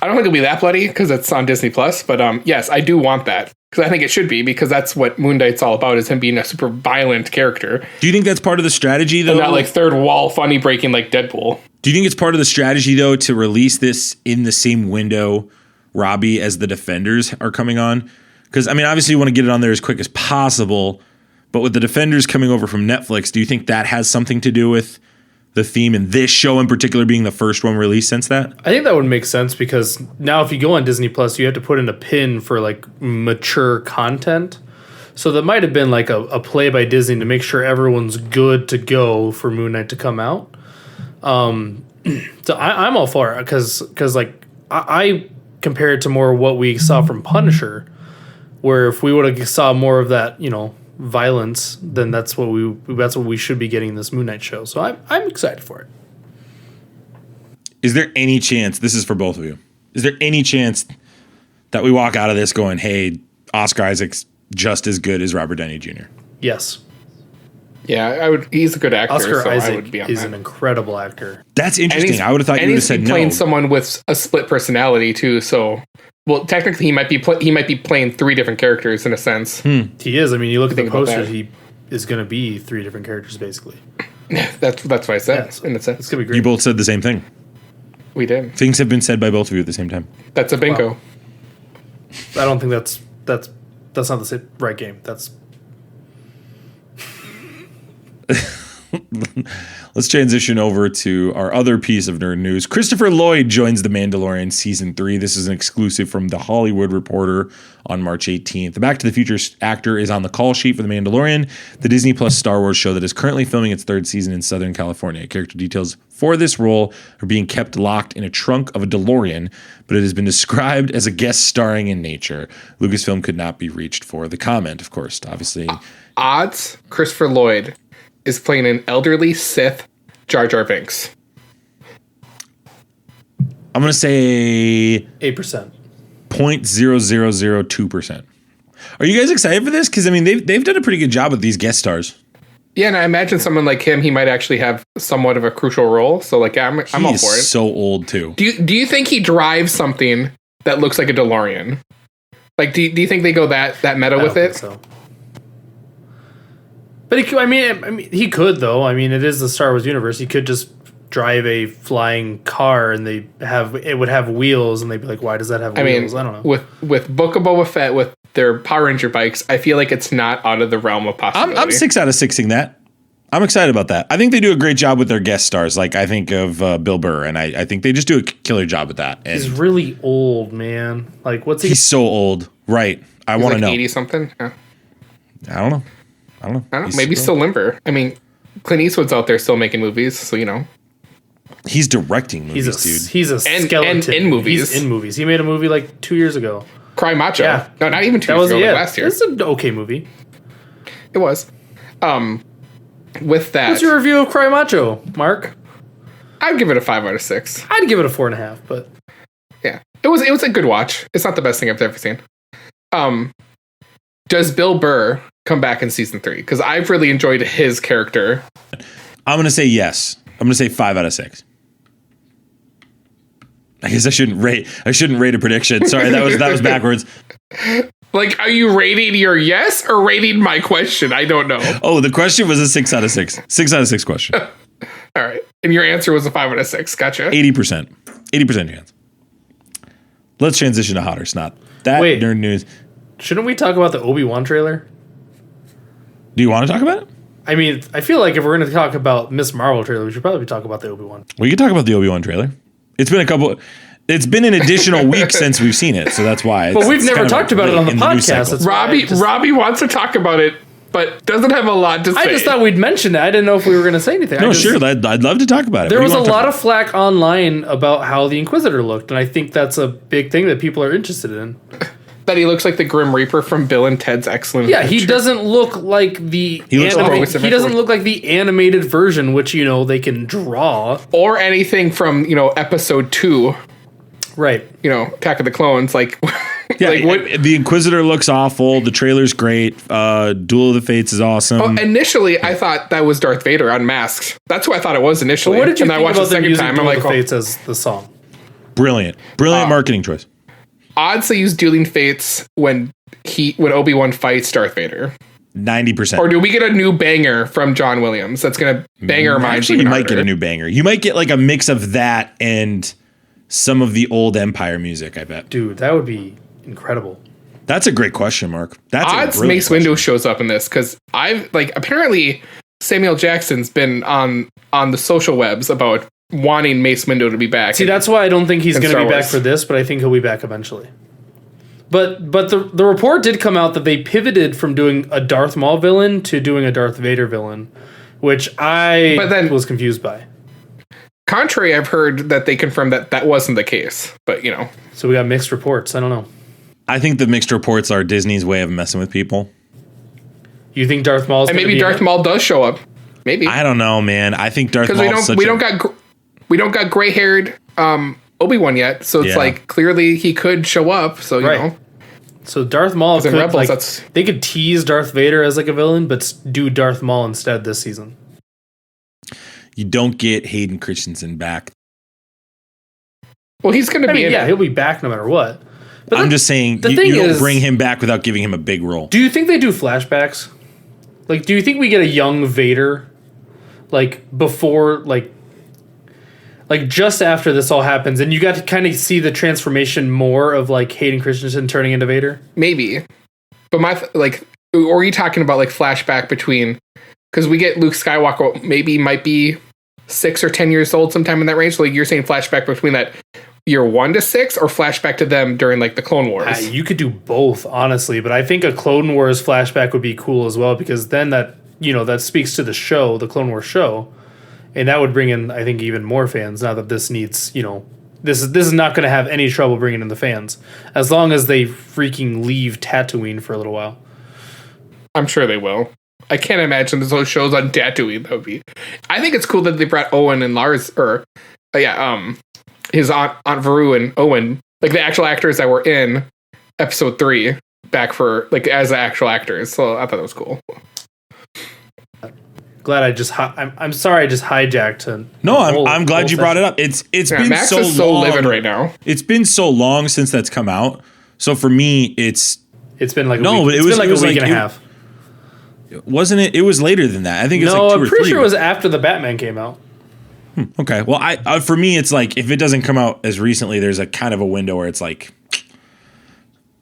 I don't think it'll be that bloody because it's on Disney Plus. But yes, I do want that because I think it should be because that's what Moon Knight's all about, is him being a super violent character. Do you think that's part of the strategy, though? And not like third wall funny breaking like Deadpool. Do you think it's part of the strategy, though, to release this in the same window, Robbie, as the Defenders are coming on? Because, I mean, obviously you want to get it on there as quick as possible, but with the Defenders coming over from Netflix, do you think that has something to do with the theme in this show in particular being the first one released since that? I think that would make sense because now if you go on Disney Plus, you have to put in a pin for like mature content. So that might have been like a play by Disney to make sure everyone's good to go for Moon Knight to come out. So I'm all for it because like I compare it to more what we saw from Punisher, where if we would have saw more of that, violence, then that's what we should be getting in this Moon Knight show. So I'm excited for it. Is there any chance, this is for both of you, is there any chance that we walk out of this going, hey, Oscar Isaac's just as good as Robert Downey Jr.? Yes. Yeah, I would. He's a good actor. Oscar so Isaac I would be on is that. an incredible actor. That's interesting. I would have thought you would have said no. Playing someone with a split personality too. So, well, technically, he might be playing 3 different characters in a sense. He is. I mean, you look at the Think about poster, that. he is going to be 3 different characters basically. That's what I said. Yeah, so in a sense, it's going to be great. You both said the same thing. we did. Things have been said by both of you at the same time. That's a bingo. Wow. I don't think that's not the right game. That's Let's transition over to our other piece of nerd news. Christopher Lloyd joins The Mandalorian Season 3. This is an exclusive from The Hollywood Reporter on March 18th. The Back to the Future actor is on the call sheet for The Mandalorian, the Disney Plus Star Wars show that is currently filming its 3rd season in Southern California. Character details for this role are being kept locked in a trunk of a DeLorean, but it has been described as a guest starring in nature. Lucasfilm could not be reached for the comment, of course, obviously. Odds: Christopher Lloyd is playing an elderly Sith Jar Jar Binks. I'm going to say 8%. 0.0002%. Are you guys excited for this? Because, I mean, they've done a pretty good job with these guest stars. Yeah, and I imagine someone like him, he might actually have somewhat of a crucial role. So, like, I'm all for it. He's so old, too. Do you think he drives something that looks like a DeLorean? Like, do you think they go that meta with it? So. But I mean, he could though. I mean, it is the Star Wars universe. He could just drive a flying car, and it would have wheels, and they'd be like, "Why does that have wheels?" I don't know. With Book of Boba Fett with their Power Ranger bikes, I feel like it's not out of the realm of possibility. I'm 6 out of 6ing that. I'm excited about that. I think they do a great job with their guest stars. Like I think of Bill Burr, and I think they just do a killer job with that. And He's really old, man. Like, what's he? he's so old, right? I He's want to like know. 80 something. Yeah. I don't know. I don't know. Maybe he's still limber. I mean, Clint Eastwood's out there still making movies, so you know. He's directing movies, dude. He's a And skeleton. in movies. He's in movies. He made a movie like 2 years ago. Cry Macho. Yeah. No, not even 2 That years was ago, yeah. like last year. It's an okay movie. It was. With that, What's your review of Cry Macho, Mark? I'd give it a 5 out of 6. I'd give it a 4.5, but Yeah, it was a good watch. It's not the best thing I've ever seen. Does Bill Burr come back in season 3? Because I've really enjoyed his character. I'm gonna say yes. I'm gonna say 5 out of 6. I guess I shouldn't rate a prediction. Sorry, that was backwards. Like, are you rating your yes or rating my question? I don't know. Oh, the question was a 6 out of 6. 6 out of 6 question. All right, and your answer was a 5 out of 6. Gotcha. 80%. 80% chance. Let's transition to hotter snot. That Wait. nerd news. shouldn't we talk about the Obi Wan trailer? Do you want to talk about it? I mean, I feel like if we're going to talk about Miss Marvel trailer, we should probably talk about the Obi Wan. We could talk about the Obi Wan trailer. It's been an additional week since we've seen it, so that's why. But we've never talked about it on the news podcast. cycle. That's why I just- Robbie wants to talk about it, but doesn't have a lot to say. I just thought we'd mention it. I didn't know if we were going to say anything. No, sure. I'd love to talk about it. There What was do a you want to lot talk of flack online about how the Inquisitor looked, and I think that's a big thing that people are interested in. that he looks like the Grim Reaper from Bill and Ted's Excellent Yeah, he Adventure. doesn't look like the He looks like- he doesn't look like the animated version, which they can draw. Or anything from, episode 2, Right. Attack of the Clones. Like, Yeah, like what? the Inquisitor looks awful. The trailer's great. Duel of the Fates is awesome. Initially, I thought that was Darth Vader unmasked. That's who I thought it was initially. What did you and think I watched about the them second using time. Duel I'm of like, the Fates as the song? Brilliant marketing choice. odds they use Dueling Fates when Obi-Wan fights Darth Vader. 90%. Or do we get a new banger from John Williams that's going to bang our minds Actually, even you might harder? get a new banger. You might get like a mix of that and some of the old Empire music, I bet. Dude, that would be incredible. That's a great question, Mark. That's a Odds brilliant Mace question. Windu shows up in this because apparently Samuel Jackson's been on the social webs about wanting Mace Windu to be back. See, that's why I don't think he's in going to Star be back Wars. for this, but I think he'll be back eventually. But the report did come out that they pivoted from doing a Darth Maul villain to doing a Darth Vader villain, which I was confused by. Contrary, I've heard that they confirmed that wasn't the case, but So we got mixed reports. I don't know. I think the mixed reports are Disney's way of messing with people. You think Darth Maul's and gonna maybe be Darth Maul does show up. Maybe I don't know, man. I think Darth because Maul we don't got gray haired Obi-Wan yet, so it's Yeah. like clearly he could show up. So you Right. know, So Darth Maul in could Rebels, they could tease Darth Vader as like a villain, but do Darth Maul instead this season. You don't get Hayden Christensen back. well, he's going to I be mean, in yeah, it. he'll be back no matter what. But I'm just saying the you thing don't is- bring him back without giving him a big role. Do you think they do flashbacks? Like, do you think we get a young Vader, like before, like just after this all happens, and you got to kind of see the transformation more of like Hayden Christensen turning into Vader? Maybe, but or are you talking about like flashback between? Because we get Luke Skywalker might be 6 or 10 years old sometime in that range. So, like you're saying flashback between that year 1 to 6, or flashback to them during like the Clone Wars. You could do both, honestly, but I think a Clone Wars flashback would be cool as well, because then that speaks to the show, the Clone Wars show, and that would bring in, I think, even more fans. Now that this needs, this is not going to have any trouble bringing in the fans, as long as they freaking leave Tatooine for a little while. I'm sure they will. I can't imagine there's those shows on Tatooine. That would be. I think it's cool that they brought Owen and Lars, his aunt Veru and Owen, like the actual actors that were in episode 3, back for like as the actual actors. So I thought that was cool. Glad I'm sorry I just hijacked. No, I'm glad you brought it up. It's been Max so is so long. livid right now. It's been so long since that's come out. So for me, it's been like No, a week. but it It's was- been it was a week like- and a it- half. wasn't it? It was later than that. I think it was No, like 2 I'm or pretty 3. sure it was after the Batman came out. Okay. Well, I for me, it's like if it doesn't come out as recently, there's a kind of a window where it's like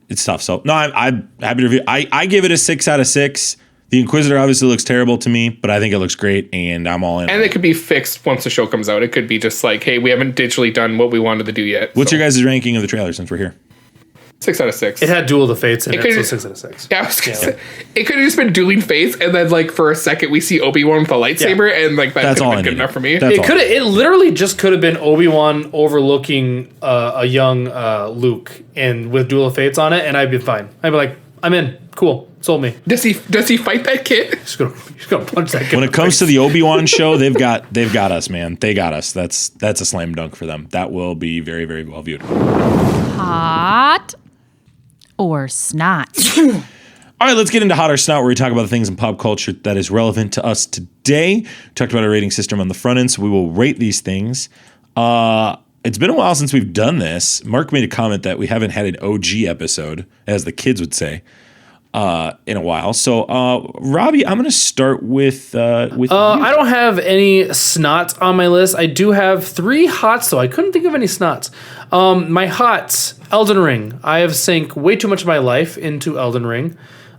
it's tough. So no, I'm happy to review. I give it a 6 out of 6. The Inquisitor obviously looks terrible to me, but I think it looks great, and I'm all in. And it could be fixed once the show comes out. It could be just like, hey, we haven't digitally done what we wanted to do yet. What's your guys' ranking of the trailer since we're here? 6 out of 6. It had Duel of the Fates in it, so could've- 6 out of 6. Yeah, I was gonna say, it could have just been Dueling Fates, and then like for a second we see Obi Wan with a lightsaber, and like That's that could all have I been good needed. enough for me. That's all. It literally just could have been Obi-Wan overlooking a young Luke and with Duel of Fates on it, and I'd be fine. I'd be like, I'm in. Cool. Sold me. Does he fight that kid? He's gonna punch that kid. When it comes to the Obi-Wan show, they've got us, man. They got us. That's a slam dunk for them. That will be very, very well viewed. Hot or snot? All right, let's get into Hot or Snot, where we talk about the things in pop culture that is relevant to us today. We talked about our rating system on the front end, so we will rate these things. It's been a while since we've done this. Mark made a comment that we haven't had an OG episode, as the kids would say, in a while. So, Robbie, I'm going to start with you. I don't have any snots on my list. I do have 3 hots, though. I couldn't think of any snots. My hots, Elden Ring. I have sank way too much of my life into Elden Ring.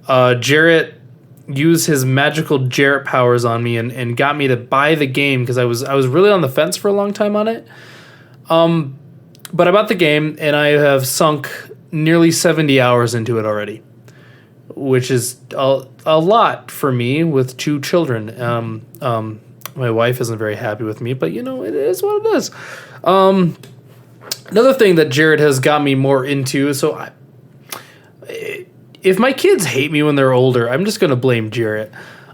Jarrett used his magical Jarrett powers on me and got me to buy the game because I was really on the fence for a long time on it. But I bought the game and I have sunk nearly 70 hours into it already, which is a lot for me with 2 children. My wife isn't very happy with me, but it is what it is. Another thing that Jared has got me more into, so if my kids hate me when they're older, I'm just going to blame Jarrett.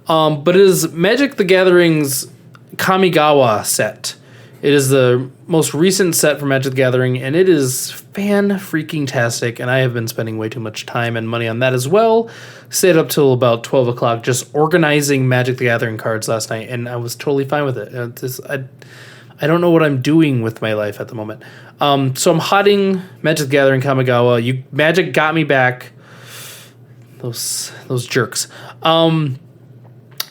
But it is Magic the Gathering's Kamigawa set. It is the most recent set for Magic the Gathering, and it is fan-freaking-tastic, and I have been spending way too much time and money on that as well. Stayed up till about 12 o'clock just organizing Magic the Gathering cards last night, and I was totally fine with it. I don't know what I'm doing with my life at the moment. So I'm hotting Magic the Gathering Kamigawa. Magic got me back. Those jerks. And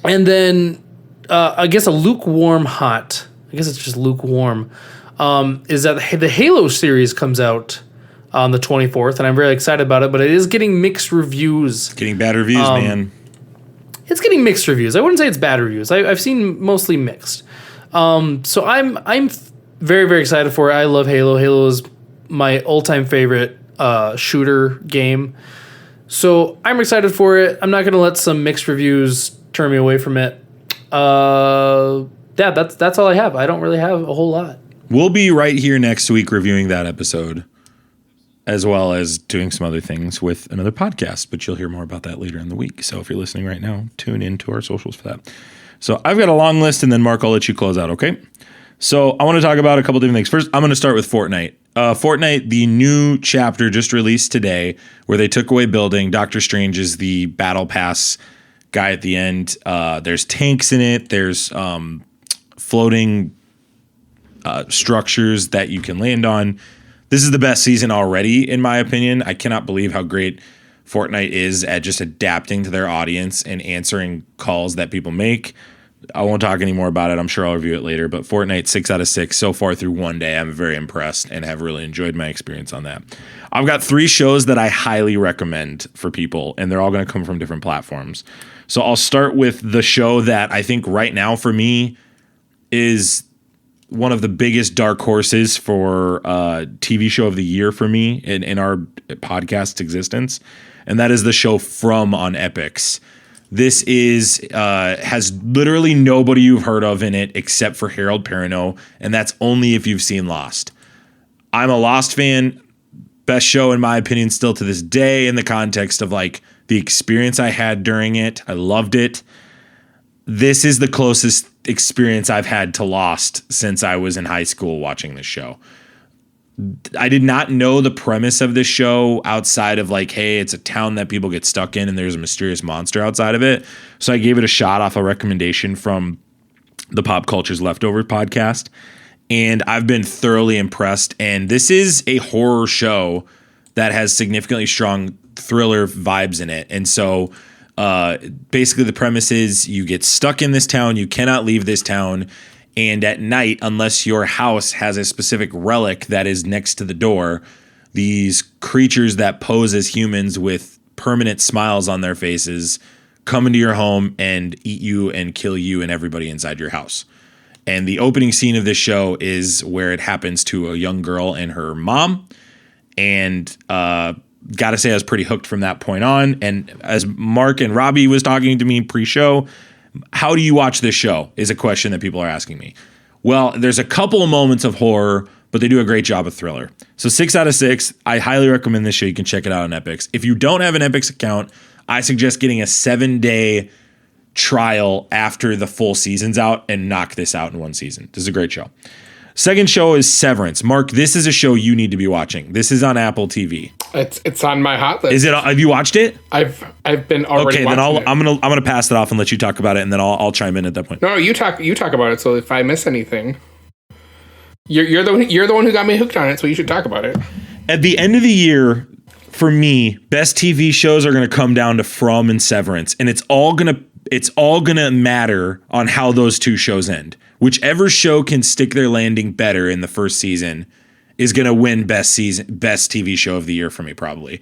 then I guess a lukewarm hot. I guess it's just lukewarm. Is that the Halo series comes out on the 24th, and I'm very excited about it. But it is getting mixed reviews. Getting bad reviews, man. It's getting mixed reviews. I wouldn't say it's bad reviews. I've seen mostly mixed. So I'm very, very excited for it. I love Halo. Halo is my all-time favorite shooter game. So I'm excited for it. I'm not going to let some mixed reviews turn me away from it. Yeah, that's all I have. I don't really have a whole lot. We'll be right here next week reviewing that episode, as well as doing some other things with another podcast, but you'll hear more about that later in the week. So if you're listening right now, tune in to our socials for that. So I've got a long list, and then Mark, I'll let you close out, okay? So I want to talk about a couple different things. First, I'm going to start with Fortnite. Fortnite, the new chapter just released today, where they took away building. Doctor Strange is the battle pass guy at the end. There's tanks in it. There's floating structures that you can land on. This is the best season already, in my opinion. I cannot believe how great Fortnite is at just adapting to their audience and answering calls that people make. I won't talk any more about it. I'm sure I'll review it later. But Fortnite, 6 out of 6 so far through one day. I'm very impressed and have really enjoyed my experience on that. I've got 3 shows that I highly recommend for people, and they're all going to come from different platforms. So I'll start with the show that I think right now for me is one of the biggest dark horses for TV show of the year for me in our podcast's existence, and that is the show From on Epix. This is has literally nobody you've heard of in it except for Harold Perrineau, and that's only if you've seen Lost. I'm a Lost fan. Best show in my opinion still to this day in the context of like the experience I had during it. I loved it. This is the closest experience I've had to Lost since I was in high school watching this show. I did not know the premise of this show outside of like, hey, it's a town that people get stuck in and there's a mysterious monster outside of it. So I gave it a shot off a recommendation from the Pop Culture's Leftover podcast. And I've been thoroughly impressed. And this is a horror show that has significantly strong thriller vibes in it. And so basically the premise is you get stuck in this town. You cannot leave this town. And at night, unless your house has a specific relic that is next to the door, these creatures that pose as humans with permanent smiles on their faces come into your home and eat you and kill you and everybody inside your house. And the opening scene of this show is where it happens to a young girl and her mom. And gotta say, I was pretty hooked from that point on. And as Mark and Robbie was talking to me pre-show, how do you watch this show is a question that people are asking me. Well, there's a couple of moments of horror, but they do a great job of thriller. So 6 out of 6, I highly recommend this show. You can check it out on Epix. If you don't have an Epix account, I suggest getting a 7-day trial after the full season's out and knock this out in one season. This is a great show. Second show is Severance. Mark, this is a show you need to be watching. This is on Apple TV. It's on my hot list. Is it? Have you watched it? I've been already. Okay, then watching I'm gonna pass it off and let you talk about it, and then I'll chime in at that point. No, you talk about it. So if I miss anything, you're the one who got me hooked on it. So you should talk about it. At the end of the year, for me, best TV shows are gonna come down to From and Severance, and it's all gonna matter on how those two shows end. Whichever show can stick their landing better in the first season is going to win best TV show of the year for me, probably.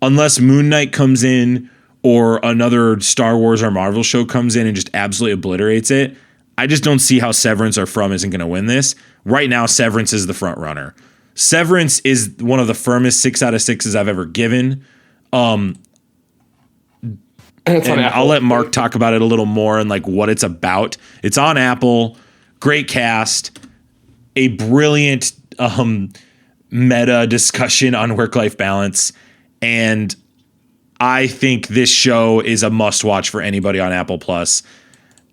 Unless Moon Knight comes in or another Star Wars or Marvel show comes in and just absolutely obliterates it, I just don't see how Severance or From isn't going to win this. Right now, Severance is the front runner. Severance is one of the firmest 6 out of 6s I've ever given. And I'll let Mark talk about it a little more and like what it's about. It's on Apple. Great cast, a brilliant meta discussion on work-life balance, and I think this show is a must-watch for anybody on Apple Plus.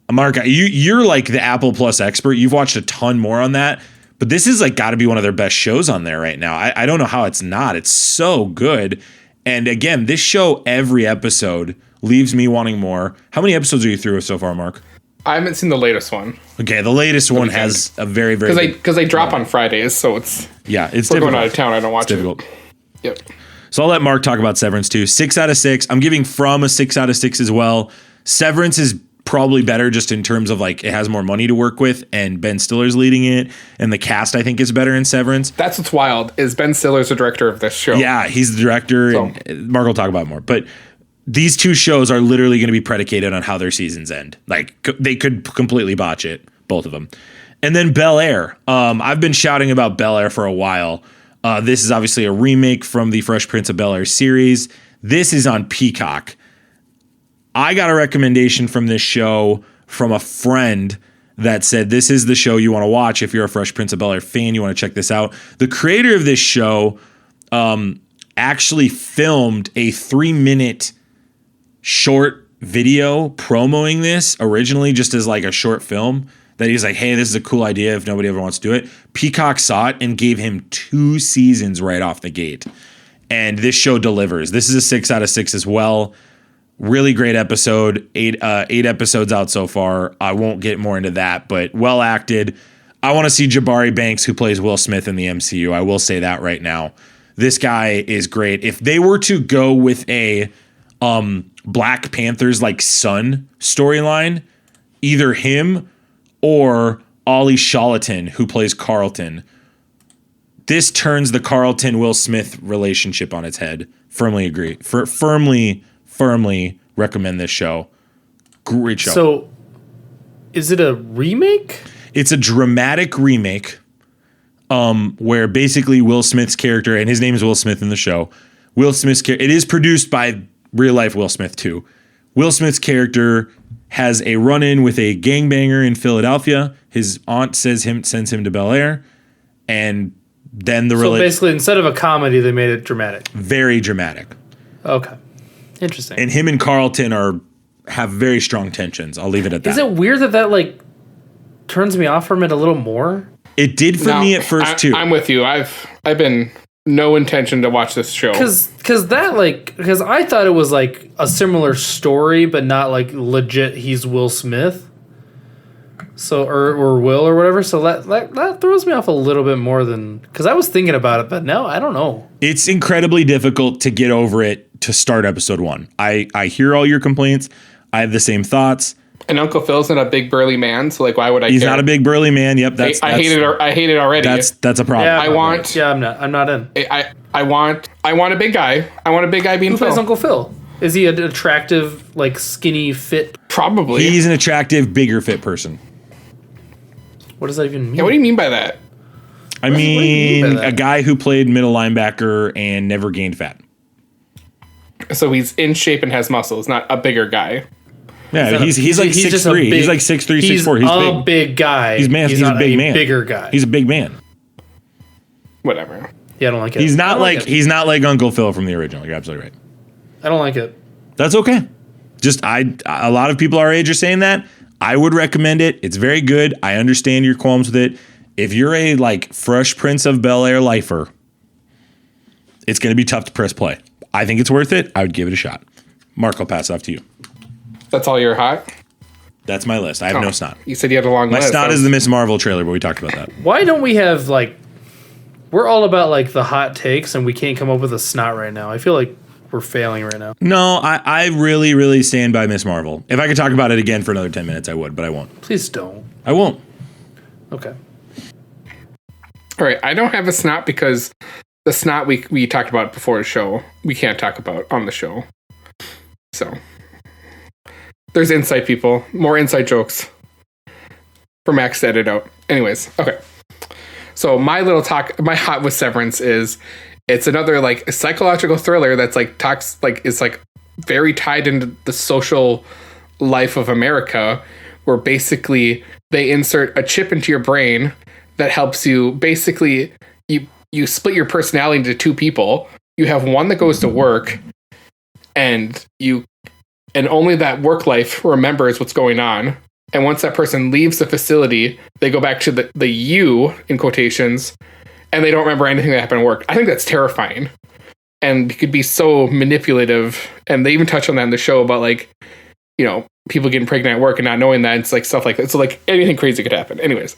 Mark, you're like the Apple Plus expert. You've watched a ton more on that, but this is like got to be one of their best shows on there right now. I don't know how it's not. It's so good. And again, this show, every episode leaves me wanting more. How many episodes are you through so far, Mark? I haven't seen the latest one. Okay, the latest one has a very, very because they drop on Fridays, so it's it's we're difficult. going out of town. I don't watch difficult. Yep. So I'll let Mark talk about Severance too. 6 out of 6. I'm giving From a 6 out of 6 as well. Severance is probably better just in terms of like it has more money to work with, and Ben Stiller's leading it, and the cast I think is better in Severance. That's what's wild is Ben Stiller's the director of this show. Yeah, he's the director, and Mark will talk about it more, but. These two shows are literally going to be predicated on how their seasons end. Like they could completely botch it, both of them. And then Bel Air. I've been shouting about Bel Air for a while. This is obviously a remake from the Fresh Prince of Bel Air series. This is on Peacock. I got a recommendation from this show from a friend that said this is the show you want to watch if you're a Fresh Prince of Bel Air fan. You want to check this out. The creator of this show actually filmed a 3-minute short video promoting this originally just as like a short film that he's like, hey, this is a cool idea if nobody ever wants to do it. Peacock saw it and gave him 2 seasons right off the gate. And this show delivers. This is a 6 out of 6 as well. Really great episode. 8 episodes out so far. I won't get more into that, but well acted. I want to see Jabari Banks, who plays Will Smith in the MCU. I will say that right now. This guy is great. If they were to go with a Black Panther's like son storyline, either him or Ollie Sholatin, who plays Carlton, this turns the Carlton Will Smith relationship on its head. Firmly agree. Firmly recommend this show. Great show. So, is it a remake? It's a dramatic remake, where basically Will Smith's character, and his name is Will Smith in the show. Will Smith's character. It is produced by real life Will Smith too. Will Smith's character has a run-in with a gangbanger in Philadelphia. His aunt sends him to Bel Air, and then So basically, instead of a comedy, they made it dramatic. Very dramatic. Okay, interesting. And him and Carlton have very strong tensions. I'll leave it at that. Is it weird that like turns me off from it a little more? It did for me at first too. I'm with you. I've been no intention to watch this show because I thought it was like a similar story, but not like legit. He's Will Smith, so or Will or whatever. So that throws me off a little bit more than because I was thinking about it, but no, I don't know. It's incredibly difficult to get over it to start episode 1. I hear all your complaints. I have the same thoughts. And Uncle Phil's not a big burly man, so like, why would I? He's care? not a big burly man. Yep, I hate it. I hate it already. That's a problem. Yeah, I'm not in. I want a big guy. I want a big guy being Who Phil. plays Uncle Phil? Is he an attractive, like skinny, fit? Probably. He's an attractive, bigger fit person. What does that even mean? Yeah, what do you mean by that? I what do you mean by mean, that? a guy who played middle linebacker and never gained fat. So he's in shape and has muscles, not a bigger guy. Yeah, he's like just 6'3". a big- He's like 6'3", 6'4". He's a big. big guy. He's a not big man. Bigger guy. He's a big man. Whatever. Yeah, I don't like it. He's I not don't like it. he's not like Uncle Phil from the original. You're absolutely right. I don't like it. That's okay. Just a lot of people our age are saying that. I would recommend it. It's very good. I understand your qualms with it. If you're a like Fresh Prince of Bel-Air lifer, it's going to be tough to press play. I think it's worth it. I would give it a shot. Mark, I'll pass it off to you. That's all you're hot? That's my list. I have no snot. You said you had a long My list. snot is the Miss Marvel trailer, but we talked about that. Why don't we have like? We're all about like the hot takes, and we can't come up with a snot right now. I feel like we're failing right now. No, I really, really stand by Miss Marvel. If I could talk about it again for another 10 minutes, I would, but I won't. Please don't. I won't. Okay. All right, I don't have a snot because the snot we talked about before the show, we can't talk about on the show. So there's inside people, more inside jokes for Max to edit out. Anyways, okay. So my hot with Severance is it's another like psychological thriller that's like talks like is like very tied into the social life of America, where basically they insert a chip into your brain that helps you basically you split your personality into two people. You have one that goes to work and only that work life remembers what's going on. And once that person leaves the facility, they go back to the you in quotations, and they don't remember anything that happened at work. I think that's terrifying. And it could be so manipulative. And they even touch on that in the show about like, you know, people getting pregnant at work and not knowing that. It's like stuff like that. So like anything crazy could happen. Anyways,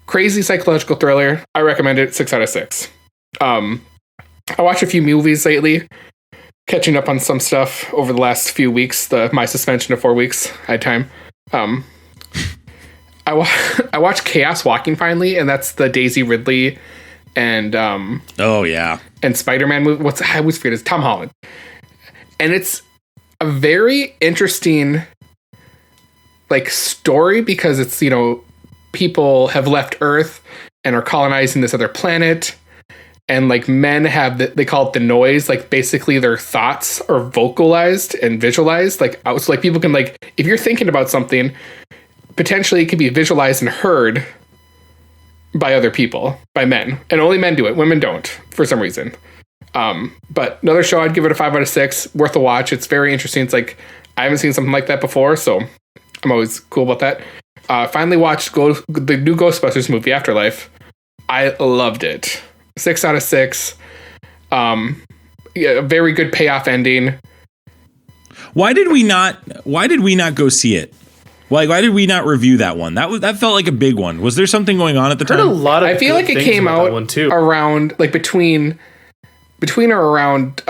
crazy psychological thriller. I recommend it. 6 out of 6. I watched a few movies lately, catching up on some stuff over the last few weeks. My suspension of 4 weeks. I had time. I watched Chaos Walking finally, and that's the Daisy Ridley and Oh, yeah. and Spider-Man movie. I always forget, it's Tom Holland. And it's a very interesting like story because it's, you know, people have left Earth and are colonizing this other planet. And like men have they call it the noise, like basically their thoughts are vocalized and visualized. Like so like people can like, if you're thinking about something, potentially it can be visualized and heard by other people, by men. And only men do it. Women don't, for some reason. But another show, I'd give it a 5 out of 6. Worth a watch. It's very interesting. It's like, I haven't seen something like that before, so I'm always cool about that. Finally watched the new Ghostbusters movie, Afterlife. I loved it. 6 out of 6. Yeah, a very good payoff ending. Why did we not go see it? Why did we not review that one? That felt like a big one. Was there something going on at the Heard a time? lot of. I feel good like it things came about that out one too. around like between or around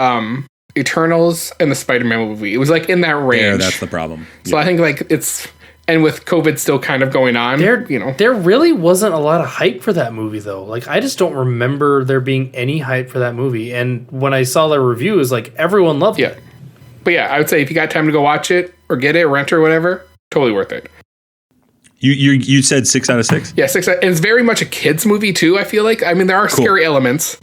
Eternals and the Spider-Man movie. It was like in that range. Yeah, that's the problem. So I think like it's, and with COVID still kind of going on, There really wasn't a lot of hype for that movie though. Like I just don't remember there being any hype for that movie. And when I saw the reviews, like everyone loved yeah. it. But yeah, I would say if you got time to go watch it or get it, rent it or whatever, totally worth it. You said 6 out of 6? Yeah, 6. And it's very much a kids movie too. I feel like. I mean, there are scary elements,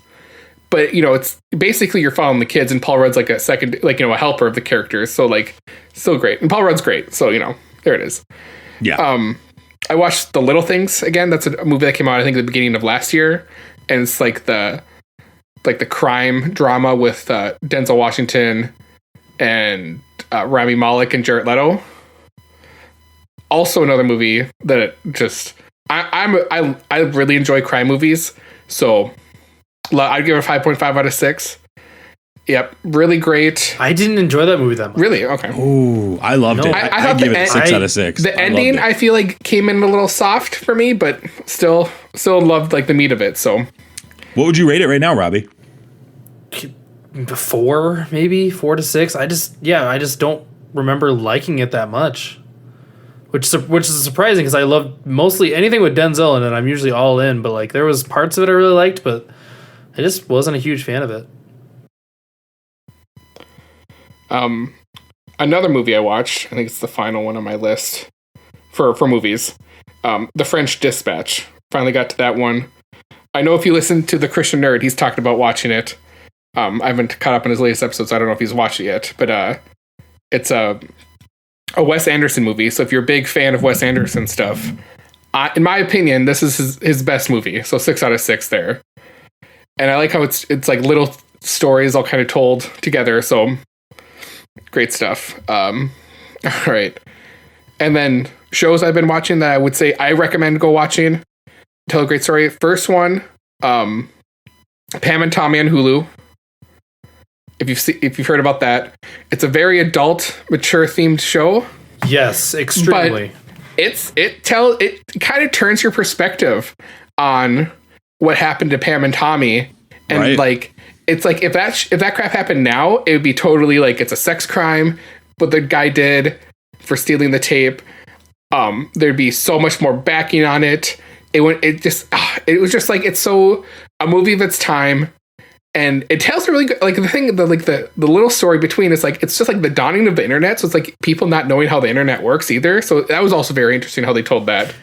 but you know, it's basically you're following the kids, and Paul Rudd's like a second, like, you know, a helper of the characters. So like, still great, and Paul Rudd's great. So you know, there it is. Yeah. I watched The Little Things again. That's a movie that came out I think at the beginning of last year, and it's like the crime drama with Denzel Washington and Rami Malek and Jared Leto. Also another movie that just I really enjoy crime movies, so I'd give it a 5.5 out of 6. Yep, really great. I didn't enjoy that movie that much. Really? Okay. Ooh, I loved it. I I thought give the it 6 end- out of 6. The ending loved I feel like came in a little soft for me, but still loved like the meat of it. So What would you rate it right now, Robbie? 4, maybe 4 to 6. I just don't remember liking it that much. Which is surprising because I love mostly anything with Denzel in it. I'm usually all in, but like there was parts of it I really liked, but I just wasn't a huge fan of it. Another movie I watched, I think it's the final one on my list for movies. The French Dispatch. Finally got to that one. I know if you listen to the Christian Nerd, he's talked about watching it. I haven't caught up on his latest episodes, so I don't know if he's watched it yet. But it's a Wes Anderson movie. So if you're a big fan of Wes Anderson stuff, in my opinion, this is his best movie. So 6 out of 6 there. And I like how it's like little stories all kind of told together. So great stuff. All right. And then shows I've been watching that I would say I recommend go watching. Tell a great story. First one, Pam and Tommy on Hulu. If you've heard about that, it's a very adult, mature themed show. Yes, extremely. But it kind of turns your perspective on what happened to Pam and Tommy, and right. like it's like if that crap happened now, it would be totally like it's a sex crime. What the guy did for stealing the tape, there'd be so much more backing on it. It was just like it's so a movie of its time. And it tells a really good, like the little story between is like, it's just like the dawning of the internet. So it's like people not knowing how the internet works either. So that was also very interesting how they told that.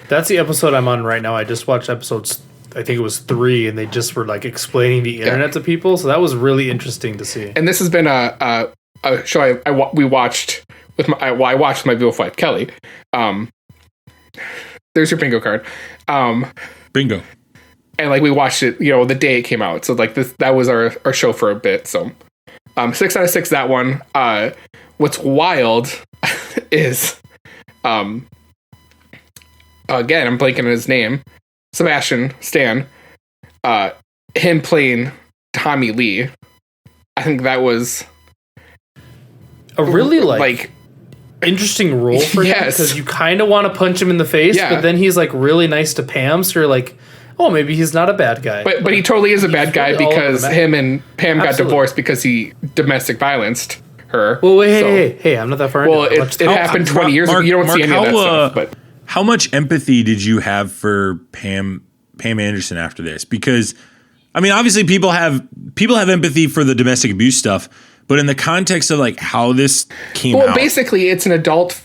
That's the episode I'm on right now. I just watched episodes, I think it was 3, and they just were like explaining the internet to people. So that was really interesting to see. And this has been a show we watched with I watched with my beautiful wife, Kelly. There's your bingo card. Bingo. And like we watched it, the day it came out. So like that was our show for a bit. So 6 out of 6, that one. What's wild is again, I'm blanking on his name. Sebastian Stan. Him playing Tommy Lee. I think that was a really like interesting role for him, because you kind of want to punch him in the face, but then he's like really nice to Pam, so you're like, oh, maybe he's not a bad guy. But he totally is a bad guy really because him and Pam got divorced because he domestic violenced her. Well, hey, I'm not that far. Well, it happened 20 years ago. You don't see any of that stuff. But how much empathy did you have for Pam Anderson after this? Because I mean, obviously people have empathy for the domestic abuse stuff, but in the context of like how this came out. Well, basically it's an adult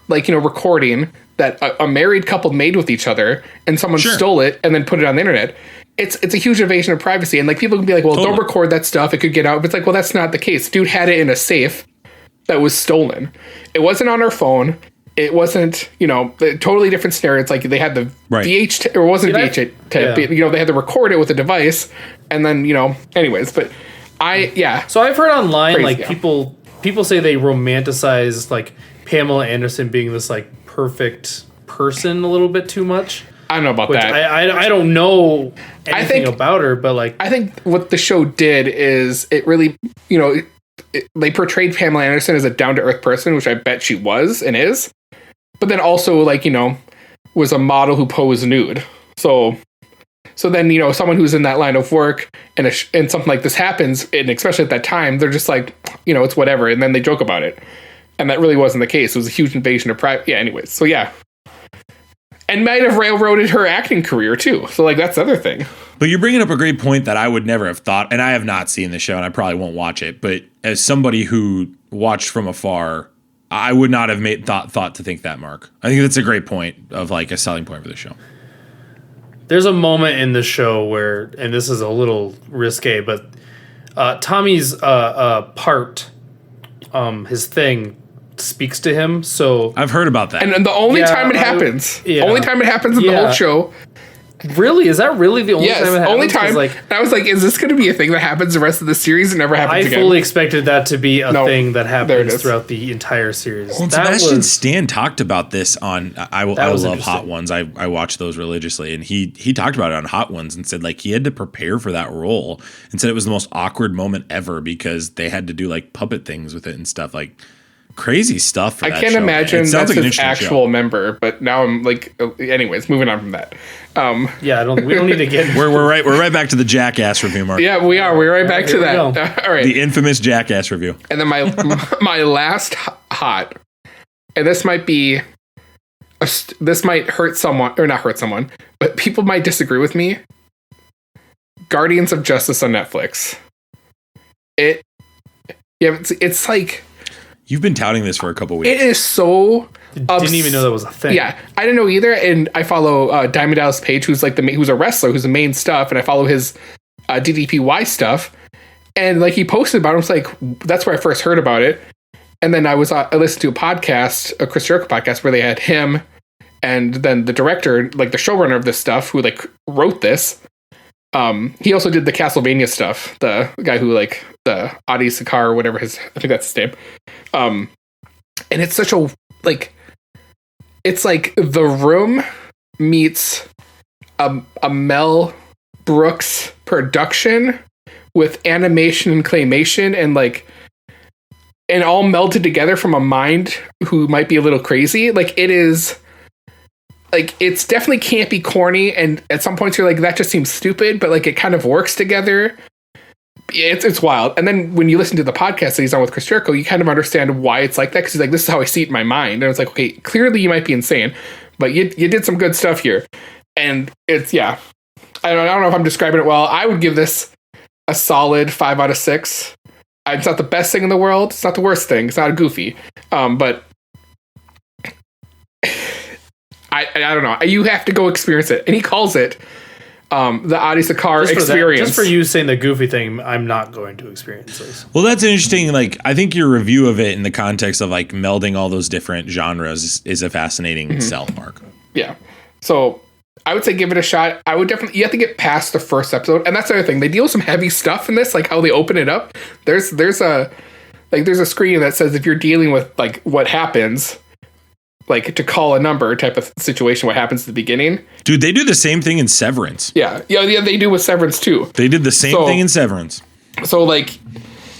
recording that a married couple made with each other, and someone stole it and then put it on the internet. It's a huge invasion of privacy, and like people can be like, well, don't record that stuff, it could get out. But it's like, well, that's not the case. Dude had it in a safe that was stolen. It wasn't on her phone. It wasn't, a totally different scenario. It's like they had the VH, or it wasn't VH tape. They had to record it with a device, and then, anyways. But So I've heard online, Crazy, people say they romanticize like Pamela Anderson being this like perfect person a little bit too much. I don't know about that. I don't know anything about her, but like I think what the show did is it really, they portrayed Pamela Anderson as a down to earth person, which I bet she was and is. But then also was a model who posed nude. So then, someone who's in that line of work and something like this happens, and especially at that time, they're just like, it's whatever. And then they joke about it. And that really wasn't the case. It was a huge invasion of private. Yeah, anyways. So, yeah. And might have railroaded her acting career, too. So, that's the other thing. But you're bringing up a great point that I would never have thought, and I have not seen the show, and I probably won't watch it. But as somebody who watched from afar, I would not have made thought to think that, Mark. I think that's a great point of, a selling point for the show. There's a moment in the show where, and this is a little risque, but Tommy's part, his thing, speaks to him. So I've heard about that. And the only time it happens, in the whole show. Really? Is that really the only time it happens? Only time. I was like, is this going to be a thing that happens the rest of the series? It never happens again. I fully expected that to be a thing that happens throughout the entire series. Well, Sebastian Stan talked about this on I love Hot Ones. I watch those religiously, and he talked about it on Hot Ones and said he had to prepare for that role, and said it was the most awkward moment ever because they had to do puppet things with it and stuff, crazy stuff for I that can't show, imagine man. that's his actual member, but now I'm anyways, moving on from that. We don't need to get we're right back to the Jackass review, Mark. Yeah, we are. We're right back to that. All right. The infamous Jackass review. And then my last hot, and this might hurt someone, or not hurt someone, but people might disagree with me. Guardians of Justice on Netflix. It's like You've been touting this for a couple weeks. It is so. Didn't even know that was a thing. Yeah, I didn't know either, and I follow Diamond Dallas Page, who's like who's a wrestler, who's the main stuff, and I follow his DDPY stuff, and like he posted about it. I was like, that's where I first heard about it, and then I listened to a podcast, a Chris Jericho podcast, where they had him, and then the director, like the showrunner of this stuff, who like wrote this. He also did the Castlevania stuff. The guy who like the Adi Sakar or whatever I think that's his name. And it's such a like. It's like The Room meets a Mel Brooks production with animation and claymation and all melted together from a mind who might be a little crazy. Like it is like, it's definitely can't be corny. And at some points you're like, that just seems stupid, but like it kind of works together. It's wild. And then when you listen to the podcast that he's on with Chris Jericho, you kind of understand why it's like that. Cause he's like, this is how I see it in my mind. And it's like, okay, clearly you might be insane, but you did some good stuff here. And it's, yeah, I don't know if I'm describing it well. I would give this a solid 5 out of 6. It's not the best thing in the world. It's not the worst thing. It's not a goofy. But I don't know. You have to go experience it. And he calls it the Adi Sakar experience. Just for you saying the goofy thing, I'm not going to experience this. Well, that's interesting. Like, I think your review of it in the context of like melding all those different genres is a fascinating sell, Mark. Yeah. So I would say give it a shot. I would definitely, you have to get past the first episode. And that's the other thing. They deal with some heavy stuff in this, like how they open it up. There's a screen that says if you're dealing with like what happens, like to call a number type of situation, what happens at the beginning. Dude, they do the same thing in Severance. Yeah, they do with Severance too. They did the same thing in Severance. So like,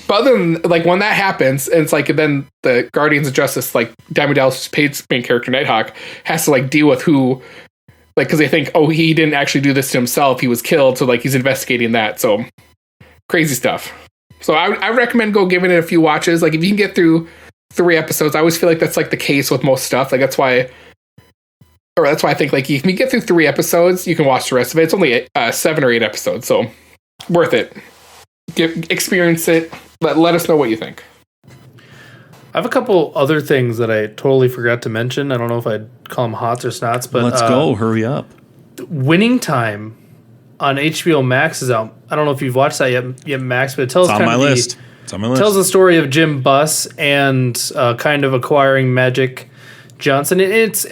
but other than like when that happens, and it's like then the Guardians of Justice, like Diamond Dallas Page's main character Nighthawk, has to like deal with who, like, because they think, oh, he didn't actually do this to himself, he was killed, so like he's investigating that. So crazy stuff. So I recommend go giving it a few watches. Like if you can get through 3 episodes, I always feel like that's like the case with most stuff. Like that's why I think like if you get through 3 episodes, you can watch the rest of it. It's only 7 or 8 episodes, so worth it. Experience it. Let us know what you think. I have a couple other things that I totally forgot to mention. I don't know if I'd call them hots or snots, but let's go. Hurry up. Winning Time on HBO Max is out. I don't know if you've watched that yet, Max, but it tells It's on my list. It's on my list. Tells the story of Jim Buss and kind of acquiring Magic Johnson. It's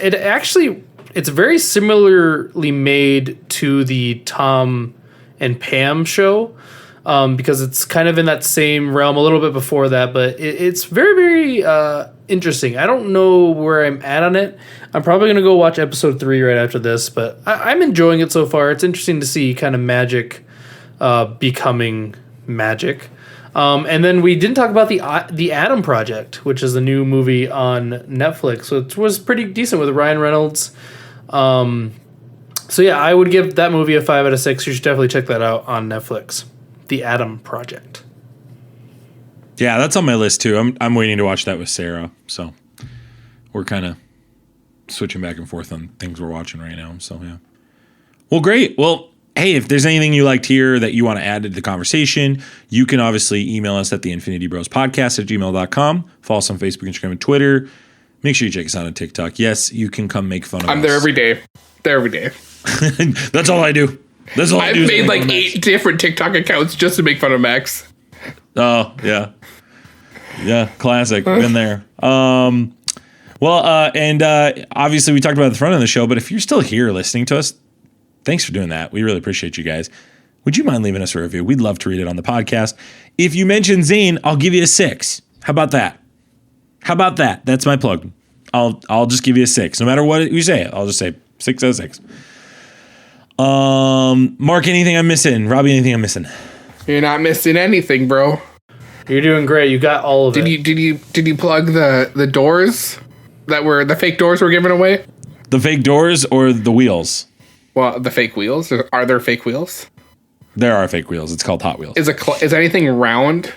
very similarly made to the Tom and Pam show. Because it's kind of in that same realm a little bit before that, but it's very, very interesting. I don't know where I'm at on it. I'm probably going to go watch episode 3 right after this, but I'm enjoying it so far. It's interesting to see kind of magic becoming magic. And then we didn't talk about the Adam Project, which is a new movie on Netflix. It was pretty decent with Ryan Reynolds. So yeah, I would give that movie a 5 out of 6. You should definitely check that out on Netflix. The Adam Project. Yeah, that's on my list too. I'm waiting to watch that with Sarah. So we're kind of switching back and forth on things we're watching right now. So yeah. Well, great. Well, hey, if there's anything you liked here that you want to add to the conversation, you can obviously email us at the Infinity Bros Podcast at gmail.com. Follow us on Facebook, Instagram, and Twitter. Make sure you check us out on TikTok. Yes, you can come make fun of us. I'm there every day. That's all I do. That's all I do. I've made like 8 different TikTok accounts just to make fun of Max. Oh, yeah. Yeah, classic. Been there. And obviously we talked about it at the front of the show, but if you're still here listening to us, thanks for doing that. We really appreciate you guys. Would you mind leaving us a review? We'd love to read it on the podcast. If you mention Zane, I'll give you a 6. How about that? That's my plug. I'll just give you a 6. No matter what you say, I'll just say 6 out of 6. Mark, anything I'm missing? Robbie, anything I'm missing? You're not missing anything, bro. You're doing great. You got all of it. Did you plug the doors that were the fake doors were given away? The fake doors or the wheels? Well, the fake wheels. Are there fake wheels? There are fake wheels. It's called Hot Wheels. Is anything round?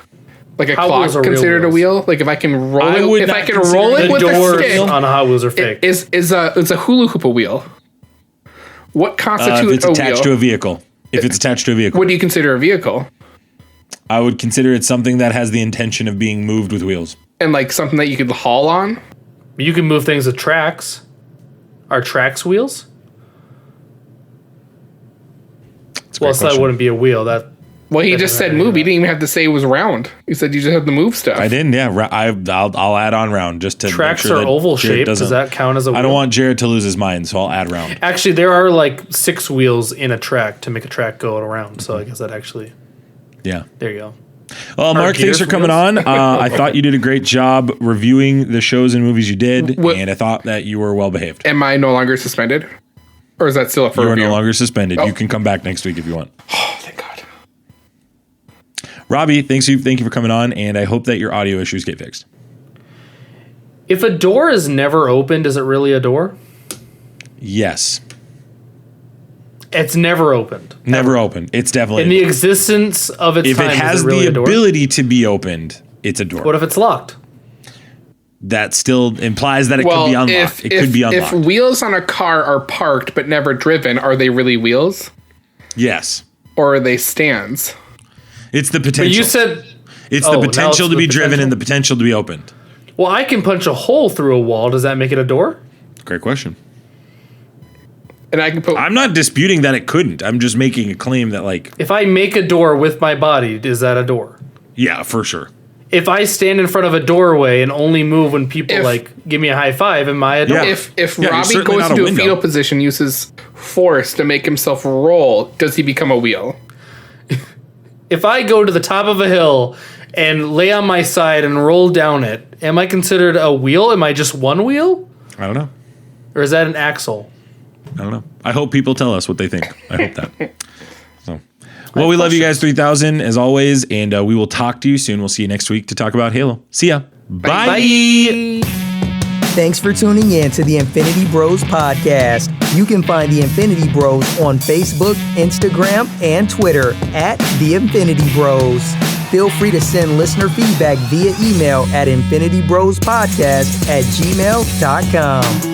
Like a Hot clock Wheels are considered a wheel? Like if I can roll it, with a stick, on Hot Wheels are fake. Is a hula hoop a wheel? What constitutes a wheel? If it's attached to a vehicle. What do you consider a vehicle? I would consider it something that has the intention of being moved with wheels. and like something that you could haul on. You can move things with tracks. Are tracks wheels? Well, so that wouldn't be a wheel. Well, he just said move. He didn't even have to say it was round. He said you just have to move stuff. I didn't. Yeah, I'll add on round just to. Tracks make sure are that oval Jared shaped. Does that count as a wheel? I don't want Jared to lose his mind, so I'll add round. Actually, there are like 6 wheels in a track to make a track go around. So I guess that actually. Yeah. There you go. Well, Mark, thanks for coming on. I thought you did a great job reviewing the shows and movies you did, and I thought that you were well behaved. Am I no longer suspended? Or is that still up for review? You are no longer suspended. Oh. You can come back next week if you want. Oh, thank God. Robbie, thank you for coming on, and I hope that your audio issues get fixed. If a door is never opened, is it really a door? Yes. It's never opened. Never opened. It's definitely in the existence of its time. If it has really the ability to be opened, it's a door. What if it's locked? That still implies that it could be unlocked. It could be unlocked. If wheels on a car are parked but never driven, are they really wheels? Yes. Or are they stands? It's the potential. But you said it's the potential to be driven and the potential to be opened. Well, I can punch a hole through a wall. Does that make it a door? Great question. And I can put. I'm not disputing that it couldn't. I'm just making a claim that, like, if I make a door with my body, is that a door? Yeah, for sure. If I stand in front of a doorway and only move when people give me a high five, am I a door? Yeah. If Robbie goes into a fetal position, uses force to make himself roll, does he become a wheel? If I go to the top of a hill and lay on my side and roll down it, am I considered a wheel? Am I just one wheel? I don't know. Or is that an axle? I don't know. I hope people tell us what they think. I hope that. So, well, we love you guys 3000 as always, and we will talk to you soon. We'll see you next week to talk about Halo. See ya. Bye. Bye. Thanks for tuning in to the Infinity Bros podcast. You can find the Infinity Bros on Facebook, Instagram, and Twitter at the Infinity Bros. Feel free to send listener feedback via email at infinitybrospodcast@gmail.com.